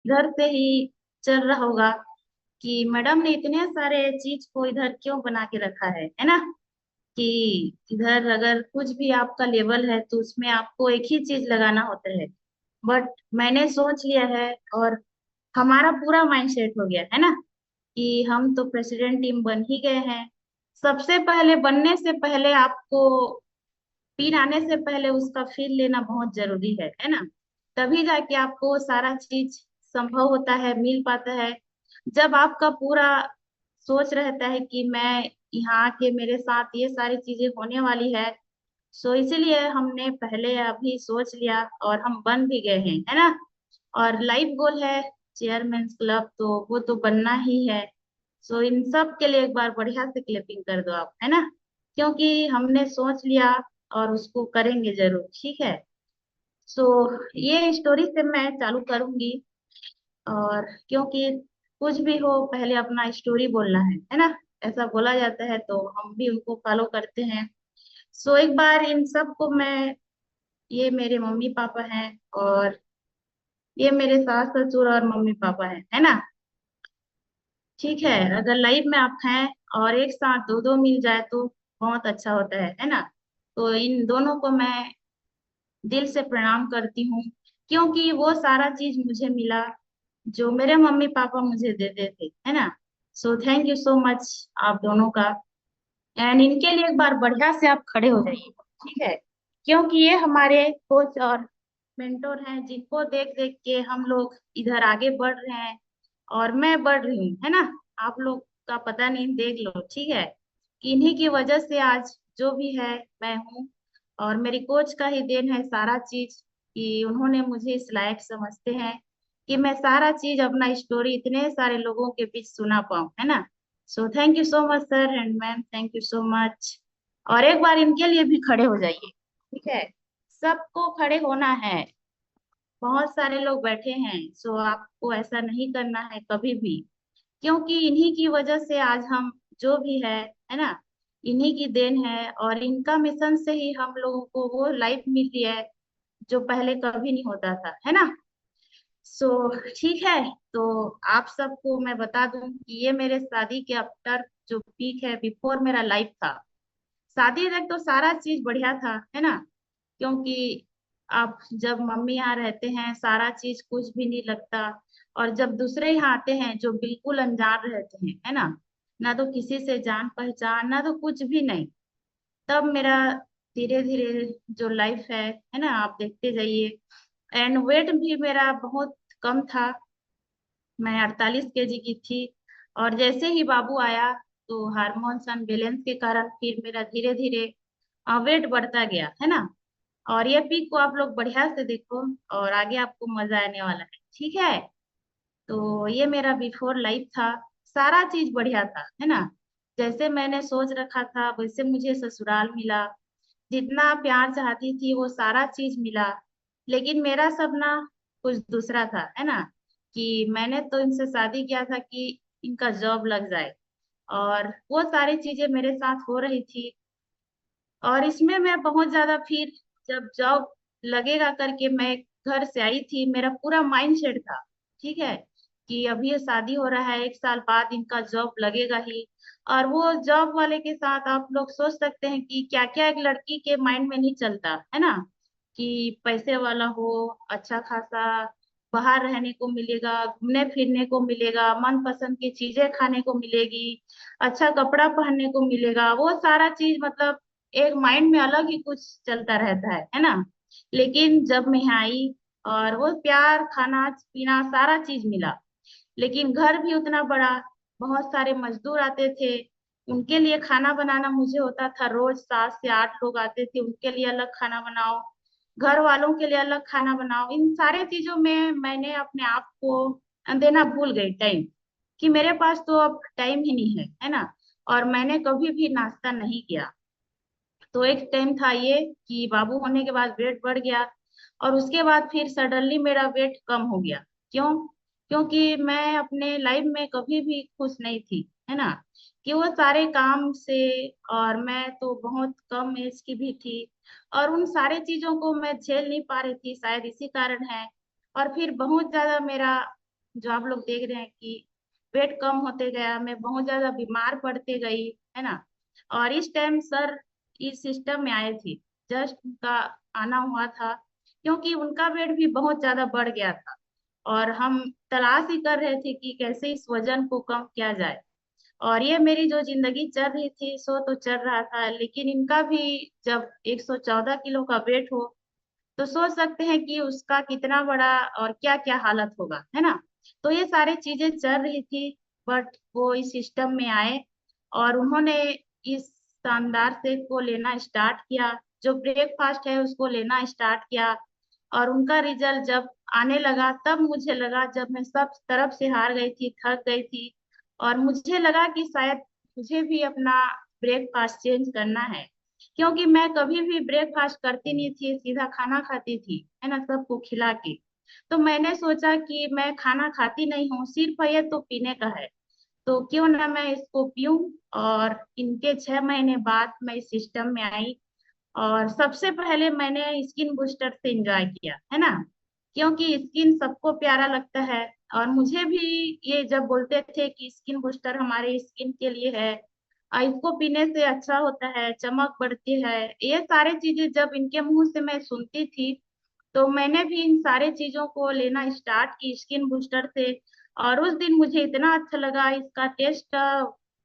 घर से ही चल रहा होगा कि मैडम ने इतने सारे चीज को इधर क्यों बना के रखा है ना। कि इधर अगर कुछ भी आपका लेवल है तो उसमें आपको एक ही चीज लगाना होता है। बट मैंने सोच लिया है, और हमारा पूरा माइंड सेट हो गया है ना कि हम तो प्रेसिडेंट टीम बन ही गए हैं। सबसे पहले बनने से पहले आपको पिन आने से पहले उसका फील लेना बहुत जरूरी है ना। तभी जाके आपको सारा चीज संभव होता है, मिल पाता है। जब आपका पूरा सोच रहता है कि मैं यहाँ आके मेरे साथ ये सारी चीजें होने वाली है, सो इसीलिए हमने पहले अभी सोच लिया और हम बन भी गए हैं, है ना। और लाइफ गोल है चेयरमैन क्लब, तो वो तो बनना ही है। सो इन सब के लिए एक बार बढ़िया से क्लैपिंग कर दो आप, है ना। क्योंकि हमने सोच लिया और उसको करेंगे जरूर, ठीक है। सो ये स्टोरी से मैं चालू करूंगी। और क्योंकि कुछ भी हो पहले अपना स्टोरी बोलना है ना। ऐसा बोला जाता है तो हम भी उनको फॉलो करते हैं। सो एक बार इन सब को मैं, ये मेरे मम्मी पापा हैं, और ये मेरे सास ससुर और मम्मी पापा है ना। ठीक है, अगर लाइफ में आप हैं और एक साथ दो दो मिल जाए तो बहुत अच्छा होता है ना। तो इन दोनों को मैं दिल से प्रणाम करती हूँ, क्योंकि वो सारा चीज मुझे मिला जो मेरे मम्मी पापा मुझे देते थे, है ना। सो थैंक यू सो मच आप दोनों का। एंड इनके लिए एक बार बढ़िया से आप खड़े हो जाइए, ठीक है। क्योंकि ये हमारे कोच और मेंटोर हैं, जिनको देख देख के हम लोग इधर आगे बढ़ रहे हैं। और मैं बढ़ रही हूँ, है ना। आप लोग का पता नहीं, देख लो, ठीक है। कि इन्हीं की वजह से आज जो भी है मैं हूँ। और मेरी कोच का ही देन है सारा चीज, कि उन्होंने मुझे इस लायक समझते हैं कि मैं सारा चीज अपना स्टोरी इतने सारे लोगों के बीच सुना पाऊँ, है ना। सो thank you so much sir and ma'am, thank you so much. और एक बार इनके लिए भी खड़े हो जाइए, ठीक है। सबको खड़े होना है। बहुत सारे लोग बैठे हैं, सो आपको ऐसा नहीं करना है कभी भी। क्योंकि इन्हीं की वजह से आज हम जो भी है ना। इन्हीं की देन है, और इनका मिशन से ही हम लोगों को वो लाइफ मिली है जो पहले कभी नहीं होता था, है ना। सो ठीक है। तो आप सबको मैं बता दूं कि ये मेरे शादी के आफ्टर जो पीक है, बिफोर मेरा लाइफ था। शादी तक तो सारा चीज बढ़िया था, है ना। क्योंकि आप जब मम्मी यहाँ रहते हैं सारा चीज कुछ भी नहीं लगता। और जब दूसरे यहाँ आते हैं जो बिल्कुल अनजान रहते हैं, है ना, ना तो किसी से जान पहचान, ना तो कुछ भी नहीं, तब मेरा धीरे धीरे जो लाइफ है ना, आप देखते जाइए। एंड वेट भी मेरा बहुत कम था। मैं 48 kg की थी। और जैसे ही बाबू आया तो हार्मोन्स अनबैलेंस के कारण फिर मेरा धीरे धीरे वेट बढ़ता गया, है ना। और ये पिक को आप लोग बढ़िया से देखो, और आगे आपको मजा आने वाला है, ठीक है। तो ये मेरा बिफोर लाइफ था। सारा चीज बढ़िया था, है ना। जैसे मैंने सोच रखा था वैसे मुझे ससुराल मिला। जितना प्यार चाहती थी वो सारा चीज मिला। लेकिन मेरा सपना कुछ दूसरा था, है ना। कि मैंने तो इनसे शादी किया था कि इनका जॉब लग जाए, और वो सारी चीजें मेरे साथ हो रही थी। और इसमें मैं बहुत ज्यादा फिर, जब जॉब लगेगा करके मैं घर से आई थी, मेरा पूरा माइंड सेट था, ठीक है, कि अभी ये शादी हो रहा है, 1 साल बाद इनका जॉब लगेगा ही। और वो जॉब वाले के साथ आप लोग सोच सकते हैं कि क्या क्या एक लड़की के माइंड में नहीं चलता, है ना। कि पैसे वाला हो, अच्छा खासा बाहर रहने को मिलेगा, घूमने फिरने को मिलेगा, मनपसंद की चीजें खाने को मिलेगी, अच्छा कपड़ा पहनने को मिलेगा, वो सारा चीज मतलब एक माइंड में अलग ही कुछ चलता रहता है ना। लेकिन जब मैं यहाँ आई और वो प्यार खाना पीना सारा चीज मिला। लेकिन घर भी उतना बड़ा, बहुत सारे मजदूर आते थे, उनके लिए खाना बनाना मुझे होता था। रोज 7 से 8 लोग आते थे, उनके लिए अलग खाना बनाओ, घर वालों के लिए अलग खाना बनाओ। इन सारे चीजों में मैंने अपने आप को देना भूल गई टाइम, कि मेरे पास तो अब टाइम ही नहीं है ना। और मैंने कभी भी नाश्ता नहीं किया। तो एक टाइम था ये कि बाबू होने के बाद वेट बढ़ गया, और उसके बाद फिर सडनली मेरा वेट कम हो गया। क्यों? क्योंकि मैं अपने लाइफ में कभी भी खुश नहीं थी, है ना। कि वो सारे काम से, और मैं तो बहुत कम एज की भी थी, और उन सारे चीजों को मैं झेल नहीं पा रही थी, शायद इसी कारण है। और फिर बहुत ज्यादा मेरा जो आप लोग देख रहे हैं कि वेट कम होते गया, मैं बहुत ज्यादा बीमार पड़ते गई, है ना। और इस टाइम सर इस सिस्टम में आए थे, जस्ट उनका आना हुआ था, क्योंकि उनका वेट भी बहुत ज्यादा बढ़ गया था। और हम तलाश ही कर रहे थे कि कैसे इस वजन को कम किया जाए। और ये मेरी जो जिंदगी चल रही थी सो तो चल रहा था, लेकिन इनका भी जब 114 किलो का वेट हो तो सोच सकते हैं कि उसका कितना बड़ा और क्या क्या हालत होगा, है ना। तो ये सारी चीजें चल रही थी, बट वो इस सिस्टम में आए और उन्होंने इस शानदार से को लेना स्टार्ट किया, जो ब्रेकफास्ट है उसको लेना स्टार्ट किया। और उनका रिजल्ट जब आने लगा तब मुझे लगा, जब मैं सब तरफ से हार गई थी, थक गई थी, और मुझे लगा कि शायद मुझे भी अपना ब्रेकफास्ट चेंज करना है, क्योंकि मैं कभी भी ब्रेकफास्ट करती नहीं थी, सीधा खाना खाती थी, है ना, सबको खिला के। तो मैंने सोचा कि मैं खाना खाती नहीं हूँ, सिर्फ ये तो पीने का है, तो क्यों ना मैं इसको पीऊं। और इनके 6 महीने बाद मैं इस सिस्टम में आई, और सबसे पहले मैंने स्किन बूस्टर से एंजॉय किया, है ना, क्योंकि स्किन सबको प्यारा लगता है। और मुझे भी ये जब बोलते थे कि स्किन बूस्टर हमारे स्किन के लिए है, इसको पीने से अच्छा होता है, चमक बढ़ती है, ये सारी चीजें जब इनके मुंह से मैं सुनती थी, तो मैंने भी इन सारे चीजों को लेना स्टार्ट की स्किन बूस्टर से। और उस दिन मुझे इतना अच्छा लगा, इसका टेस्ट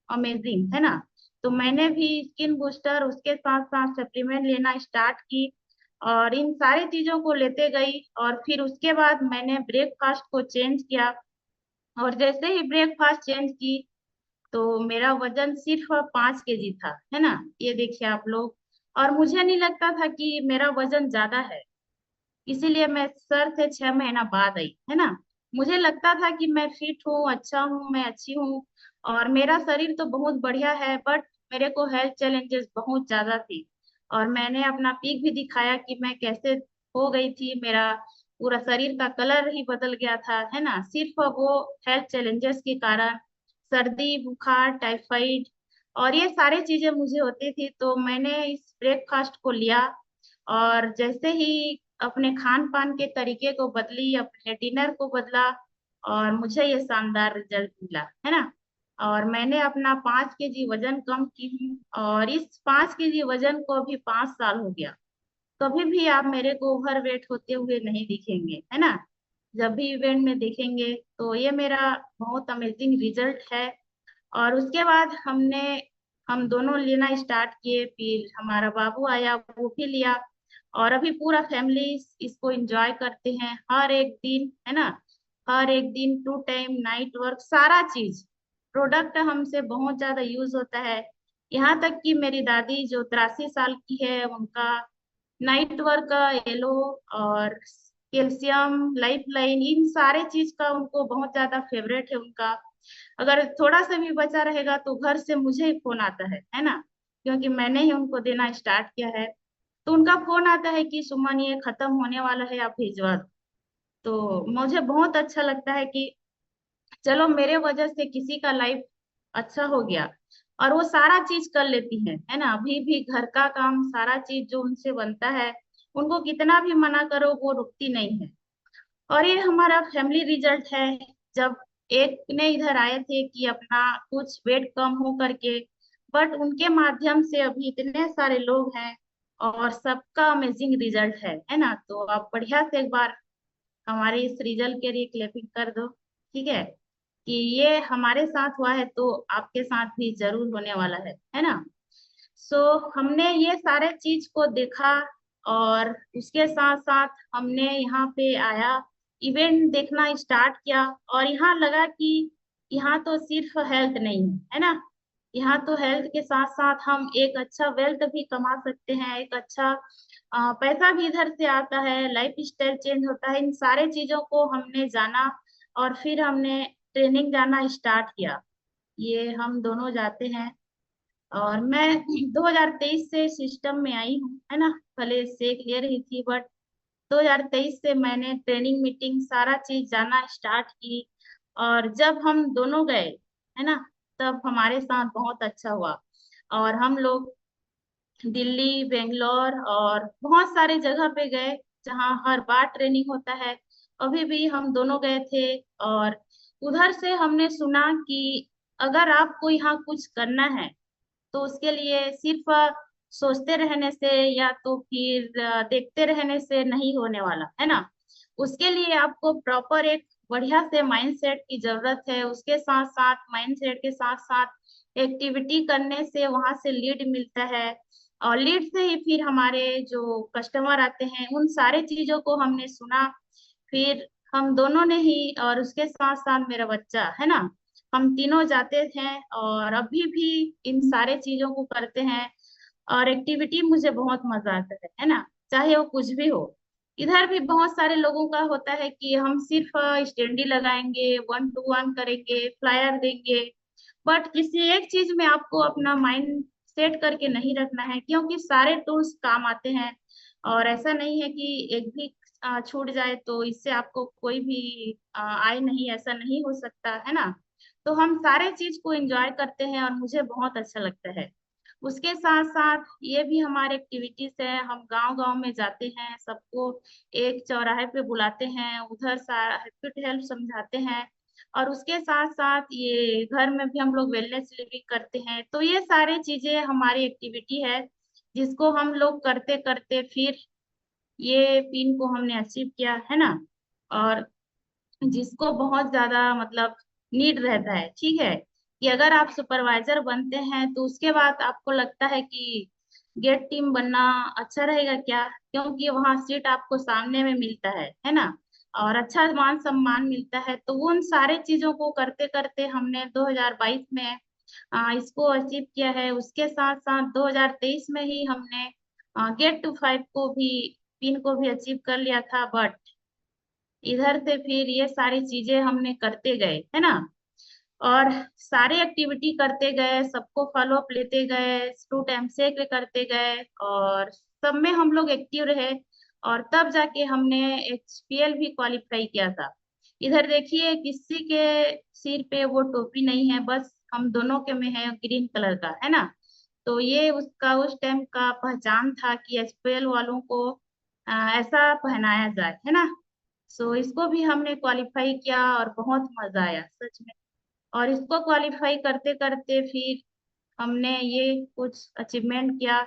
अमेजिंग, है ना। तो मैंने भी स्किन बूस्टर उसके साथ साथ सप्लीमेंट लेना स्टार्ट की, और इन सारी चीजों को लेते गई। और फिर उसके बाद मैंने ब्रेकफास्ट को चेंज किया, और जैसे ही ब्रेकफास्ट चेंज की तो मेरा वजन सिर्फ 5 केजी था, है ना। ये देखिए आप लोग, और मुझे नहीं लगता था कि मेरा वजन ज्यादा है, इसीलिए मैं सर से 6 महीना बाद आई, है ना। मुझे लगता था कि मैं फिट हूँ, अच्छा हूँ, मैं अच्छी हूँ, और मेरा शरीर तो बहुत बढ़िया है, बट मेरे को हेल्थ चैलेंजेस बहुत ज्यादा थी। और मैंने अपना पीक भी दिखाया कि मैं कैसे हो गई थी, मेरा पूरा शरीर का कलर ही बदल गया था, है ना, सिर्फ वो हेल्थ चैलेंजेस के कारण। सर्दी बुखार टाइफाइड और ये सारी चीजें मुझे होती थी, तो मैंने इस ब्रेकफास्ट को लिया, और जैसे ही अपने खान पान के तरीके को बदली, अपने डिनर को बदला, और मुझे ये शानदार रिजल्ट मिला, है ना। और मैंने अपना 5 केजी वजन कम की हूँ, और इस 5 केजी वजन को अभी 5 साल हो गया। कभी भी आप मेरे को ओवर वेट होते हुए नहीं दिखेंगे, है ना। जब भी इवेंट में देखेंगे तो ये मेरा बहुत अमेजिंग रिजल्ट है। और उसके बाद हम दोनों लेना स्टार्ट किए, फिर हमारा बाबू आया, वो भी लिया, और अभी पूरा फैमिली इसको एंजॉय करते हैं हर एक दिन, है ना। हर एक दिन 2 टाइम नाइट वर्क सारा चीज प्रोडक्ट हमसे बहुत ज्यादा यूज होता है। यहाँ तक कि मेरी दादी जो 83 साल की है, उनका नाइट वर्क का येलो और कैल्शियम लाइफ लाइन इन सारे चीज का उनको बहुत ज्यादा फेवरेट है उनका। अगर थोड़ा सा भी बचा रहेगा तो घर से मुझे ही फोन आता है ना, क्योंकि मैंने ही उनको देना स्टार्ट किया है। तो उनका फोन आता है कि सुमन ये खत्म होने वाला है, आप भिजवा दो। तो मुझे बहुत अच्छा लगता है कि चलो मेरे वजह से किसी का लाइफ अच्छा हो गया। और वो सारा चीज कर लेती है ना, अभी भी घर का काम सारा चीज जो उनसे बनता है, उनको कितना भी मना करो वो रुकती नहीं है। और ये हमारा फैमिली रिजल्ट है। जब एक ने इधर आए थे कि अपना कुछ वेट कम हो करके, बट उनके माध्यम से अभी इतने सारे लोग हैं, और सबका अमेजिंग रिजल्ट है ना। तो आप बढ़िया से एक बार हमारे इस रिजल्ट के लिए क्लैपिंग कर दो, ठीक है, कि ये हमारे साथ हुआ है तो आपके साथ भी जरूर होने वाला है ना। सो हमने ये सारे चीज को देखा, और उसके साथ साथ हमने यहाँ पे आया, इवेंट देखना स्टार्ट किया, और यहाँ लगा कि यहाँ तो सिर्फ हेल्थ नहीं है ना, यहाँ तो हेल्थ के साथ साथ हम एक अच्छा वेल्थ भी कमा सकते हैं, एक अच्छा पैसा भी इधर से आता है, लाइफ स्टाइल चेंज होता है। इन सारे चीजों को हमने जाना, और फिर हमने ट्रेनिंग जाना स्टार्ट किया। ये हम दोनों जाते हैं, और मैं 2023 से सिस्टम में आई हूँ, है ना। पहले सेक ले रही थी, बट 2023 से मैंने ट्रेनिंग मीटिंग सारा चीज जाना स्टार्ट की। और जब हम दोनों गए, है ना, तब हमारे साथ बहुत अच्छा हुआ। और हम लोग दिल्ली बेंगलोर और बहुत सारे जगह पे गए जहाँ हर बार ट्रेनिंग होता है। अभी भी हम दोनों गए थे, और उधर से हमने सुना कि अगर आपको यहाँ कुछ करना है तो उसके लिए सिर्फ सोचते रहने से या तो फिर देखते रहने से नहीं होने वाला है ना। उसके लिए आपको प्रॉपर एक बढ़िया से माइंडसेट की जरूरत है। उसके साथ साथ माइंडसेट के साथ साथ एक्टिविटी करने से वहां से लीड मिलता है, और लीड से ही फिर हमारे जो कस्टमर आते हैं उन सारे चीजों को हमने सुना। फिर हम दोनों ने ही और उसके साथ साथ मेरा बच्चा है ना, हम तीनों जाते हैं और अभी भी इन सारे चीजों को करते हैं। और एक्टिविटी मुझे बहुत मजा आता है ना, चाहे वो कुछ भी हो। इधर भी बहुत सारे लोगों का होता है कि हम सिर्फ स्टैंडी लगाएंगे, 1 to 1 करेंगे, फ्लायर देंगे, बट किसी एक चीज में आपको अपना माइंड सेट करके नहीं रखना है, क्योंकि सारे टूल्स काम आते हैं। और ऐसा नहीं है कि एक भी छूट जाए तो इससे आपको कोई भी आय नहीं, ऐसा नहीं हो सकता है ना। तो हम सारे चीज को एंजॉय करते हैं और मुझे बहुत अच्छा लगता है। उसके साथ साथ ये भी हमारे एक्टिविटीज है, हम गांव गांव में जाते हैं, सबको एक चौराहे पे बुलाते हैं, उधर सारा हैप्पी हेल्प समझाते हैं। और उसके साथ साथ ये घर में भी हम लोग वेलनेस लिविंग करते हैं। तो ये सारी चीजें हमारी एक्टिविटी है जिसको हम लोग करते करते फिर ये पिन को हमने अचीव किया है ना। और जिसको बहुत ज्यादा मतलब नीड रहता है, ठीक है, कि अगर आप सुपरवाइजर बनते हैं तो उसके बाद आपको लगता है कि गेट टीम बनना अच्छा रहेगा क्या, क्योंकि वहां सीट आपको सामने में मिलता है ना, और अच्छा मान सम्मान मिलता है। तो उन सारे चीजों को करते करते हमने 2022 में इसको अचीव किया है। उसके साथ साथ 2023 में ही हमने गेट टू 5 को भी, पिन को भी अचीव कर लिया था। बट इधर से फिर ये सारी चीजें हमने करते गए है ना, और सारे एक्टिविटी करते गए, सबको फॉलो अप लेते गए, टू टाइम से करते गए, और सब में हम लोग एक्टिव रहे। और तब जाके हमने HPL भी क्वालिफाई किया था। इधर देखिए किसी के सिर पे वो टोपी नहीं है, बस हम दोनों के में है ग्रीन कलर का है ना। तो ये उसका उस टाइम का पहचान था कि HPL वालों को ऐसा पहनाया जाए है ना। सो इसको भी हमने क्वालिफाई किया और बहुत मजा आया सच में। और इसको क्वालिफाई करते करते फिर हमने ये कुछ अचीवमेंट किया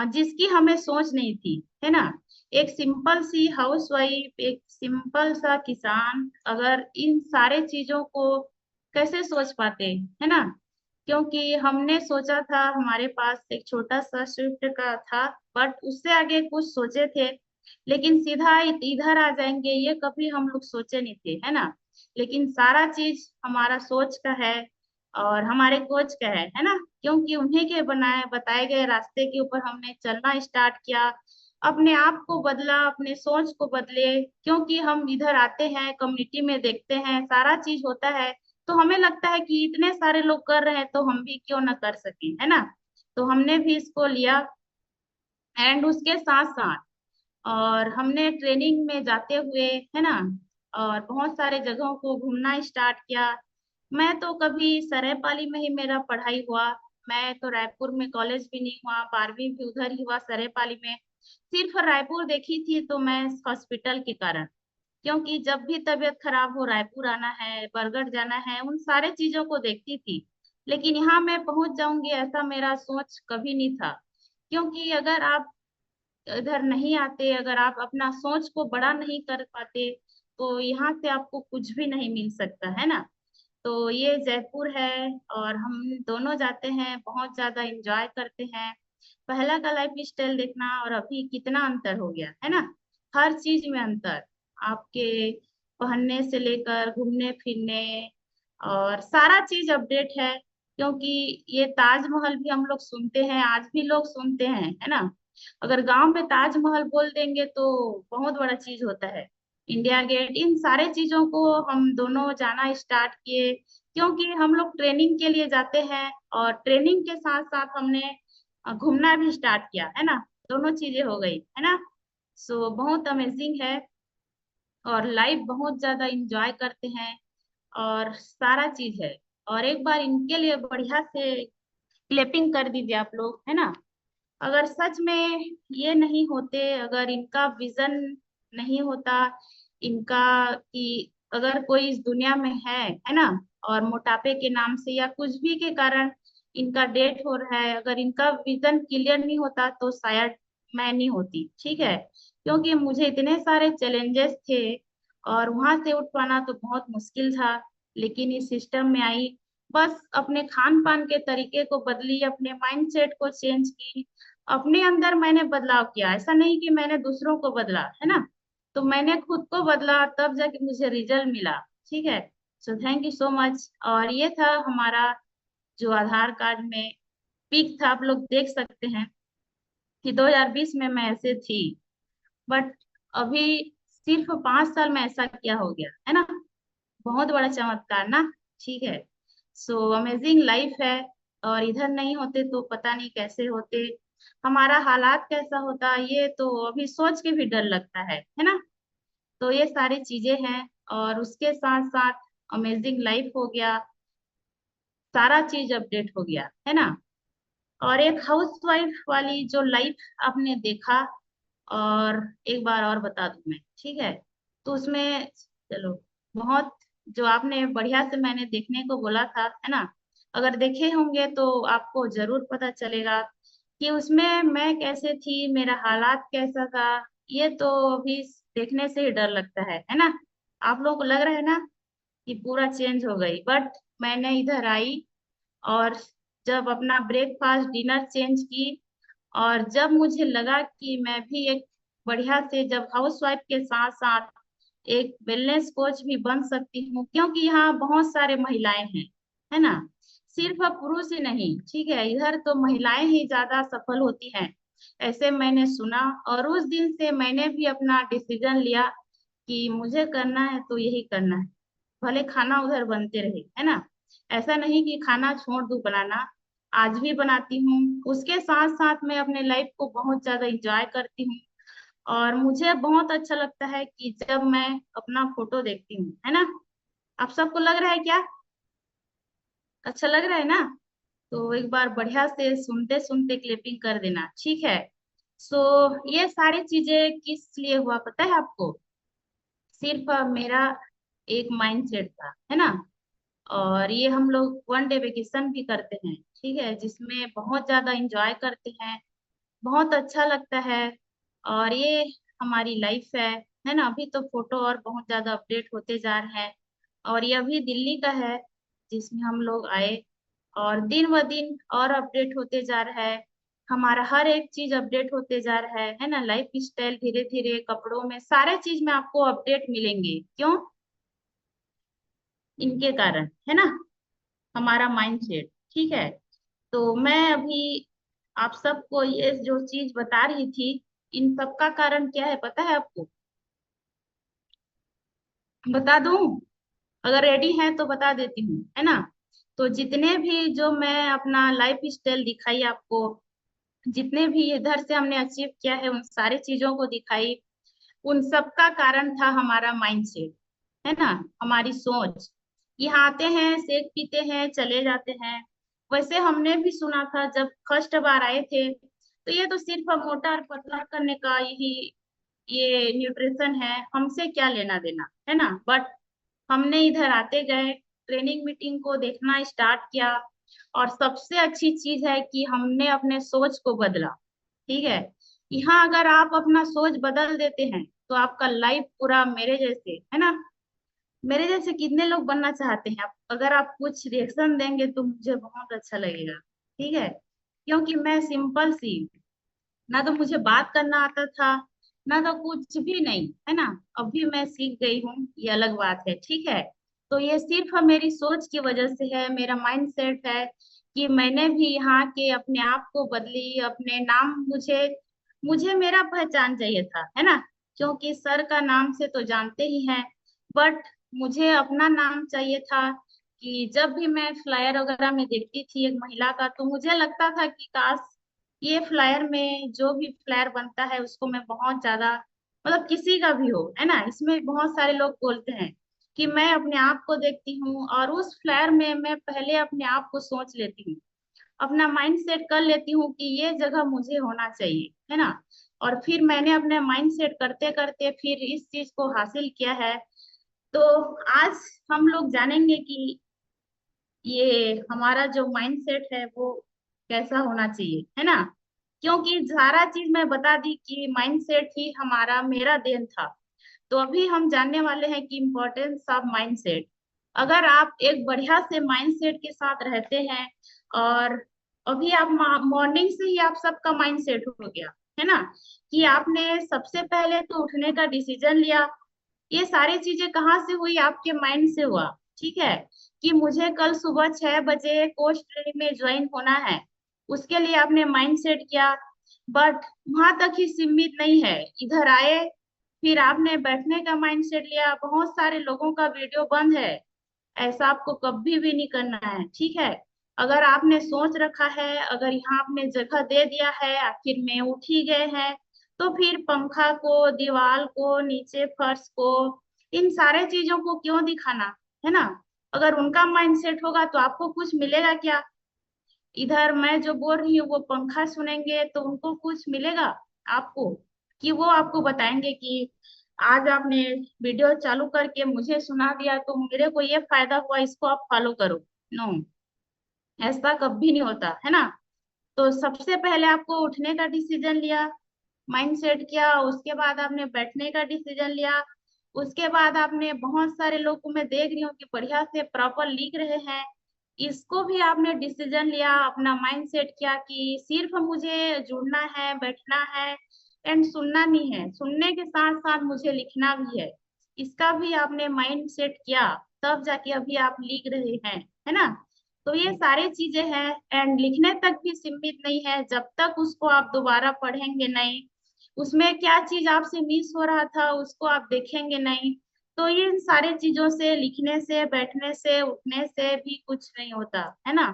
जिसकी हमें सोच नहीं थी है ना। एक सिंपल सी हाउस वाइफ, एक सिंपल सा किसान अगर इन सारे चीजों को कैसे सोच पाते है ना। क्योंकि हमने सोचा था, हमारे पास एक छोटा सा स्विफ्ट का था, बट उससे आगे कुछ सोचे थे, लेकिन सीधा इधर आ जाएंगे ये कभी हम लोग सोचे नहीं थे है ना। लेकिन सारा चीज हमारा सोच का है और हमारे कोच का है ना। क्योंकि उन्हीं के बनाए बताए गए रास्ते के ऊपर हमने चलना स्टार्ट किया, अपने आप को बदला, अपने सोच को बदले। क्योंकि हम इधर आते हैं, कम्युनिटी में देखते हैं सारा चीज होता है, तो हमें लगता है कि इतने सारे लोग कर रहे हैं तो हम भी क्यों ना कर सकें है ना। तो हमने भी इसको लिया। एंड उसके साथ साथ और हमने ट्रेनिंग में जाते हुए है ना, और बहुत सारे जगहों को घूमना स्टार्ट किया। मैं तो कभी सरायपाली में ही मेरा पढ़ाई हुआ। मैं तो रायपुर में कॉलेज भी नहीं हुआ, 12वीं भी उधर ही हुआ सरायपाली में। सिर्फ रायपुर देखी थी तो मैं हॉस्पिटल के कारण, क्योंकि जब भी तबीयत खराब हो रायपुर आना है, बरगढ़ जाना है, उन सारे चीजों को देखती थी। लेकिन यहाँ मैं पहुंच जाऊंगी ऐसा मेरा सोच कभी नहीं था। क्योंकि अगर आप इधर नहीं आते, अगर आप अपना सोच को बड़ा नहीं कर पाते, तो यहाँ से आपको कुछ भी नहीं मिल सकता है ना। तो ये जयपुर है और हम दोनों जाते हैं, बहुत ज्यादा एंजॉय करते हैं। पहला का लाइफ स्टाइल देखना और अभी कितना अंतर हो गया है ना। हर चीज में अंतर, आपके पहनने से लेकर घूमने फिरने, और सारा चीज अपडेट है। क्योंकि ये ताजमहल भी हम लोग सुनते हैं, आज भी लोग सुनते हैं है ना। अगर गांव में ताजमहल बोल देंगे तो बहुत बड़ा चीज होता है। इंडिया गेट, इन सारे चीजों को हम दोनों जाना स्टार्ट किए, क्योंकि हम लोग ट्रेनिंग के लिए जाते हैं और ट्रेनिंग के साथ साथ हमने घूमना भी स्टार्ट किया है ना। दोनों चीजें हो गई है ना। सो बहुत अमेजिंग है, और लाइफ बहुत ज्यादा इंजॉय करते हैं, और सारा चीज है। और एक बार इनके लिए बढ़िया से क्लेपिंग कर दीजिए आप लोग है ना। अगर सच में ये नहीं होते, अगर इनका विजन नहीं होता, इनका कि अगर कोई इस दुनिया में है ना, और मोटापे के नाम से या कुछ भी के कारण इनका डेथ हो रहा है, अगर इनका विजन क्लियर नहीं होता तो शायद मैं नहीं होती, ठीक है। क्योंकि मुझे इतने सारे चैलेंजेस थे और वहां से उठ पाना तो बहुत मुश्किल था। लेकिन इस सिस्टम में आई, बस अपने खान पान के तरीके को बदली, अपने माइंडसेट को चेंज की, अपने अंदर मैंने बदलाव किया। ऐसा नहीं कि मैंने दूसरों को बदला, है ना। तो मैंने खुद को बदला, तब जाके मुझे रिजल्ट मिला, ठीक है। So thank you so much. और ये था हमारा जो आधार कार्ड में पीक था, आप लोग देख सकते हैं कि 2020 में मैं ऐसे थी, बट अभी सिर्फ 5 साल में ऐसा क्या हो गया, है ना। बहुत बड़ा चमत्कार ना, ठीक है। सो अमेजिंग लाइफ है। और इधर नहीं होते तो पता नहीं कैसे होते, हमारा हालात कैसा होता, ये तो अभी सोच के भी डर लगता है ना। तो ये सारी चीजें हैं, और उसके साथ साथ अमेजिंग लाइफ हो गया, सारा चीज अपडेट हो गया, है ना। और एक हाउसवाइफ वाली जो लाइफ आपने देखा, और एक बार और बता दूं मैं, ठीक है। तो उसमें चलो, बहुत जो आपने बढ़िया से मैंने देखने को बोला था, है ना, अगर देखे होंगे तो आपको जरूर पता चलेगा कि उसमें मैं कैसे थी, मेरा हालात कैसा था। ये तो अभी देखने से ही डर लगता है ना। आप लोग को लग रहा है ना कि पूरा चेंज हो गई, बट मैंने इधर आई, और जब अपना ब्रेकफास्ट डिनर चेंज की, और जब मुझे लगा कि मैं भी एक बढ़िया से, जब हाउसवाइफ के साथ साथ एक वेलनेस कोच भी बन सकती हूँ, क्योंकि यहाँ बहुत सारे महिलाएं हैं, है ना। सिर्फ पुरुष ही नहीं, ठीक है, इधर तो महिलाएं ही ज्यादा सफल होती हैं, ऐसे मैंने सुना। और उस दिन से मैंने भी अपना डिसीजन लिया कि मुझे करना है तो यही करना है, भले खाना उधर बनते रहे, है ना। ऐसा नहीं कि खाना छोड़ दूं बनाना, आज भी बनाती हूँ। उसके साथ साथ मैं अपने लाइफ को बहुत ज्यादा इंजॉय करती हूँ। और मुझे बहुत अच्छा लगता है कि जब मैं अपना फोटो देखती हूँ, है ना। आप सबको लग रहा है क्या, अच्छा लग रहा है ना। तो एक बार बढ़िया से सुनते सुनते क्लिपिंग कर देना, ठीक है। सो ये सारी चीजें किस लिए हुआ पता है आपको, सिर्फ मेरा एक माइंड सेट था, है ना। और ये हम लोग 1 डे वेकेशन भी करते हैं, ठीक है, जिसमें बहुत ज्यादा इंजॉय करते हैं, बहुत अच्छा लगता है। और ये हमारी लाइफ है ना। अभी तो फोटो और बहुत ज्यादा अपडेट होते जा रहे हैं, और ये अभी दिल्ली का है जिसमें हम लोग आए, और दिन ब दिन और अपडेट होते जा रहा है। हमारा हर एक चीज अपडेट होते जा रहा है ना। लाइफ स्टाइल धीरे धीरे, कपड़ों में, सारे चीज में आपको अपडेट मिलेंगे, क्यों, इनके कारण, है ना, हमारा माइंडसेट, ठीक है। तो मैं अभी आप सबको ये जो चीज बता रही थी, इन सब का कारण क्या है पता है आपको, बता दूं, अगर रेडी है तो बता देती हूँ, है ना। तो जितने भी जो मैं अपना लाइफ स्टाइल दिखाई आपको, जितने भी इधर से हमने अचीव किया है, उन सारी चीजों को दिखाई, उन सब का कारण था हमारा माइंडसेट, है ना, हमारी सोच। यहाँ आते हैं, सेक पीते हैं, चले जाते हैं। वैसे हमने भी सुना था जब फर्स्ट बार आए थे, तो ये तो सिर्फ मोटा और पतला करने का यही ये न्यूट्रिशन है, हमसे क्या लेना देना, है ना। बट हमने इधर आते गए, ट्रेनिंग मीटिंग को देखना स्टार्ट किया, और सबसे अच्छी चीज है कि हमने अपने सोच को बदला, ठीक है। यहाँ अगर आप अपना सोच बदल देते हैं तो आपका लाइफ पूरा मेरे जैसे, है ना, मेरे जैसे कितने लोग बनना चाहते हैं आप, अगर आप कुछ रिएक्शन देंगे तो मुझे बहुत अच्छा लगेगा, ठीक है। क्योंकि मैं सिंपल सी, ना तो मुझे बात करना आता था, ना तो कुछ भी नहीं, है ना। अभी मैं सीख गई हूँ, ये अलग बात है, ठीक है। तो ये सिर्फ मेरी सोच की वजह से है, मेरा माइंड सेट है कि मैंने भी यहाँ के अपने आप को बदली, अपने नाम, मुझे मुझे मेरा पहचान चाहिए था, है ना। क्योंकि सर का नाम से तो जानते ही हैं, बट मुझे अपना नाम चाहिए था। कि जब भी मैं फ्लायर वगैरह में देखती थी एक महिला का, तो मुझे लगता था कि काश ये फ्लायर में, जो भी फ्लायर बनता है उसको मैं बहुत ज्यादा, मतलब किसी का भी हो, है ना, इसमें बहुत सारे लोग बोलते हैं कि मैं अपने आप को देखती हूँ, और उस फ्लायर में मैं पहले अपने आप को सोच लेती हूँ, अपना माइंड सेट कर लेती हूँ कि ये जगह मुझे होना चाहिए, है ना। और फिर मैंने अपने माइंड सेट करते करते फिर इस चीज को हासिल किया है। तो आज हम लोग जानेंगे कि ये हमारा जो माइंडसेट है वो कैसा होना चाहिए, है ना। क्योंकि सारा चीज मैं बता दी कि माइंडसेट ही हमारा मेरा देन था। तो अभी हम जानने वाले हैं कि इम्पोर्टेंस ऑफ माइंडसेट। अगर आप एक बढ़िया से माइंडसेट के साथ रहते हैं, और अभी आप मॉर्निंग से ही आप सबका माइंडसेट हो गया, है ना, कि आपने सबसे पहले तो उठने का डिसीजन लिया। ये सारी चीजें कहाँ से हुई? आपके माइंड से हुआ। ठीक है, कि मुझे कल सुबह 6 बजे कोच ट्रेनिंग में ज्वाइन होना है, उसके लिए आपने माइंड सेट किया। बट वहां तक ही सीमित नहीं है, इधर आए, फिर आपने बैठने का माइंड सेट लिया। बहुत सारे लोगों का वीडियो बंद है, ऐसा आपको कभी भी नहीं करना है। ठीक है, अगर आपने सोच रखा है, अगर यहाँ आपने जगह दे दिया है, आखिर में उठ ही गए हैं, तो फिर पंखा को, दीवार को, नीचे फर्श को, इन सारे चीजों को क्यों दिखाना, है ना। अगर उनका माइंडसेट होगा तो आपको कुछ मिलेगा क्या? इधर मैं जो बोल रही हूँ वो पंखा सुनेंगे तो उनको कुछ मिलेगा आपको? कि वो आपको बताएंगे कि आज आपने वीडियो चालू करके मुझे सुना दिया तो मेरे को ये फायदा हुआ, इसको आप फॉलो करो। नो, ऐसा कभी नहीं होता, है ना। तो सबसे पहले आपको उठने का डिसीजन लिया, माइंड सेट किया, उसके बाद आपने बैठने का डिसीजन लिया, उसके बाद आपने बहुत सारे लोग को मैं देख रही हूँ कि बढ़िया से प्रॉपर लिख रहे हैं, इसको भी आपने डिसीजन लिया, अपना माइंड सेट किया कि सिर्फ मुझे जुड़ना है, बैठना है एंड सुनना नहीं है, सुनने के साथ साथ मुझे लिखना भी है। इसका भी आपने माइंड सेट किया, तब जाके अभी आप लिख रहे हैं, है ना। तो ये सारी चीजें हैं, एंड लिखने तक भी सीमित नहीं है, जब तक उसको आप दोबारा पढ़ेंगे नहीं, उसमें क्या चीज आपसे मिस हो रहा था उसको आप देखेंगे नहीं, तो ये इन सारी चीजों से, लिखने से, बैठने से, उठने से भी कुछ नहीं होता, है ना।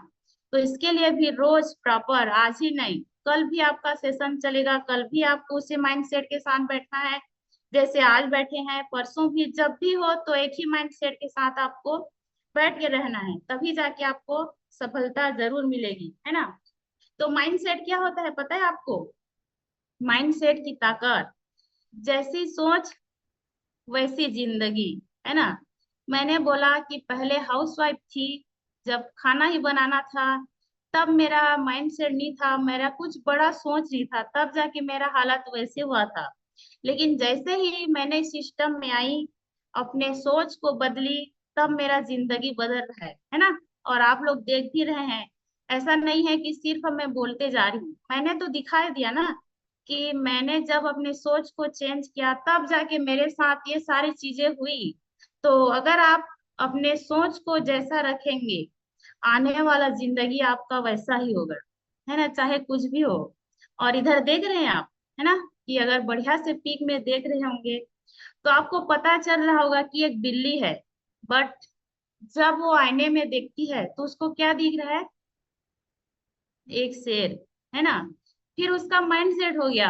तो इसके लिए भी रोज प्रॉपर, आज ही नहीं कल भी आपका सेशन चलेगा, कल भी आपको उसी माइंडसेट के साथ बैठना है जैसे आज बैठे हैं, परसों भी जब भी हो तो एक ही माइंडसेट के साथ आपको बैठ के रहना है, तभी जाके आपको सफलता जरूर मिलेगी, है ना। तो माइंडसेट क्या होता है पता है आपको? माइंडसेट की ताकत, जैसी सोच वैसी जिंदगी, है ना। मैंने बोला कि पहले हाउसवाइफ थी, जब खाना ही बनाना था, तब मेरा माइंडसेट नहीं था, मेरा कुछ बड़ा सोच नहीं था, तब जाके मेरा हालत वैसे हुआ था। लेकिन जैसे ही मैंने सिस्टम में आई, अपने सोच को बदली, तब मेरा जिंदगी बदल रहा है ना। और आप लोग देख भी रहे हैं, ऐसा नहीं है कि सिर्फ मैं बोलते जा रही हूँ, मैंने तो दिखाई दिया ना कि मैंने जब अपनी सोच को चेंज किया तब जाके मेरे साथ ये सारी चीजें हुई। तो अगर आप अपने सोच को जैसा रखेंगे, आने वाला जिंदगी आपका वैसा ही होगा, है ना, चाहे कुछ भी हो। और इधर देख रहे हैं आप, है ना, कि अगर बढ़िया से पीक में देख रहे होंगे तो आपको पता चल रहा होगा कि एक बिल्ली है, बट जब वो आईने में देखती है तो उसको क्या दिख रहा है? एक शेर, है ना। फिर उसका माइंड सेट हो गया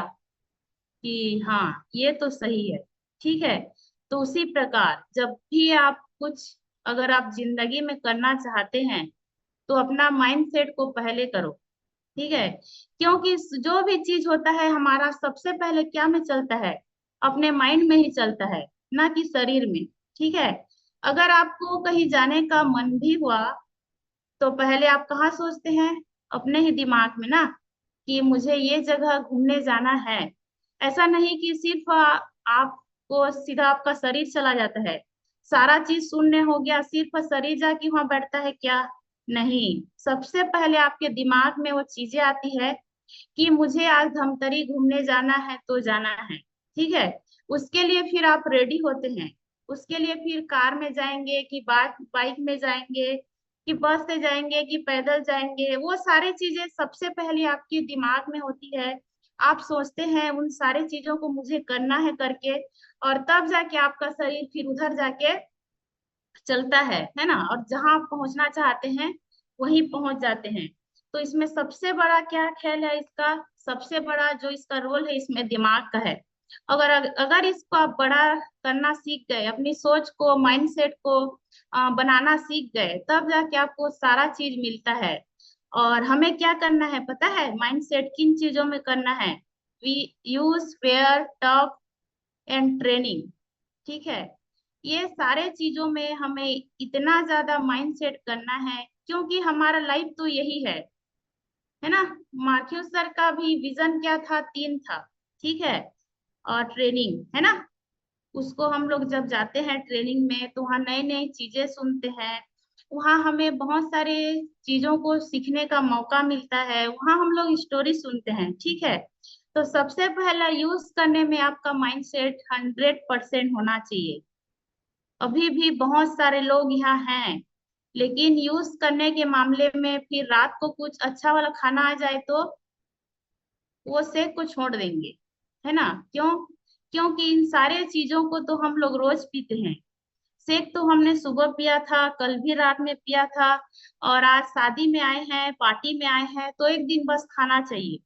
कि हाँ ये तो सही है। ठीक है, तो उसी प्रकार जब भी आप कुछ, अगर आप जिंदगी में करना चाहते हैं तो अपना माइंड सेट को पहले करो। ठीक है, क्योंकि जो भी चीज होता है हमारा सबसे पहले क्या में चलता है? अपने माइंड में ही चलता है, ना कि शरीर में। ठीक है, अगर आपको कहीं जाने का मन भी हुआ तो पहले आप कहाँ सोचते हैं? अपने ही दिमाग में ना, कि मुझे ये जगह घूमने जाना है। ऐसा नहीं कि सिर्फ आपको सीधा आपका शरीर चला जाता है, सारा चीज शून्य हो गया, सिर्फ शरीर जाके वहां बैठता है क्या? नहीं, सबसे पहले आपके दिमाग में वो चीजें आती है कि मुझे आज धमतरी घूमने जाना है तो जाना है। ठीक है, उसके लिए फिर आप रेडी होते हैं, उसके लिए फिर कार में जाएंगे कि बाइक बाइक में जाएंगे, कि बस से जाएंगे, कि पैदल जाएंगे, वो सारी चीजें सबसे पहले आपके दिमाग में होती है। आप सोचते हैं उन सारी चीजों को मुझे करना है करके, और तब जाके आपका शरीर फिर उधर जाके चलता है ना, और जहां आप पहुंचना चाहते हैं वहीं पहुंच जाते हैं। तो इसमें सबसे बड़ा क्या खेल है इसका? सबसे बड़ा जो इसका रोल है इसमें दिमाग का है। अगर अगर इसको आप बड़ा करना सीख गए, अपनी सोच को, माइंडसेट को बनाना सीख गए, तब जाके आपको सारा चीज मिलता है। और हमें क्या करना है पता है? माइंडसेट किन चीजों में करना है? We use, where, talk and training. ठीक है, ये सारे चीजों में हमें इतना ज्यादा माइंड सेट करना है, क्योंकि हमारा लाइफ तो यही है ना। मार्क्यूस सर का भी विजन क्या था, 3 था, ठीक है। और ट्रेनिंग है ना, उसको हम लोग जब जाते हैं ट्रेनिंग में तो वहाँ नई नई चीजें सुनते हैं, वहाँ हमें बहुत सारे चीजों को सीखने का मौका मिलता है, वहाँ हम लोग स्टोरी सुनते हैं, ठीक है। तो सबसे पहला यूज करने में आपका माइंड सेट 100% होना चाहिए। अभी भी बहुत सारे लोग यहाँ हैं, लेकिन यूज करने के मामले में फिर रात को कुछ अच्छा वाला खाना आ जाए तो वो शेक को छोड़ देंगे, है ना। क्यों? क्योंकि इन सारे चीजों को तो हम लोग रोज पीते हैं। शेक तो हमने सुबह पिया था, कल भी रात में पिया था, और आज शादी में आए हैं, पार्टी में आए हैं, तो एक दिन बस खाना चाहिए।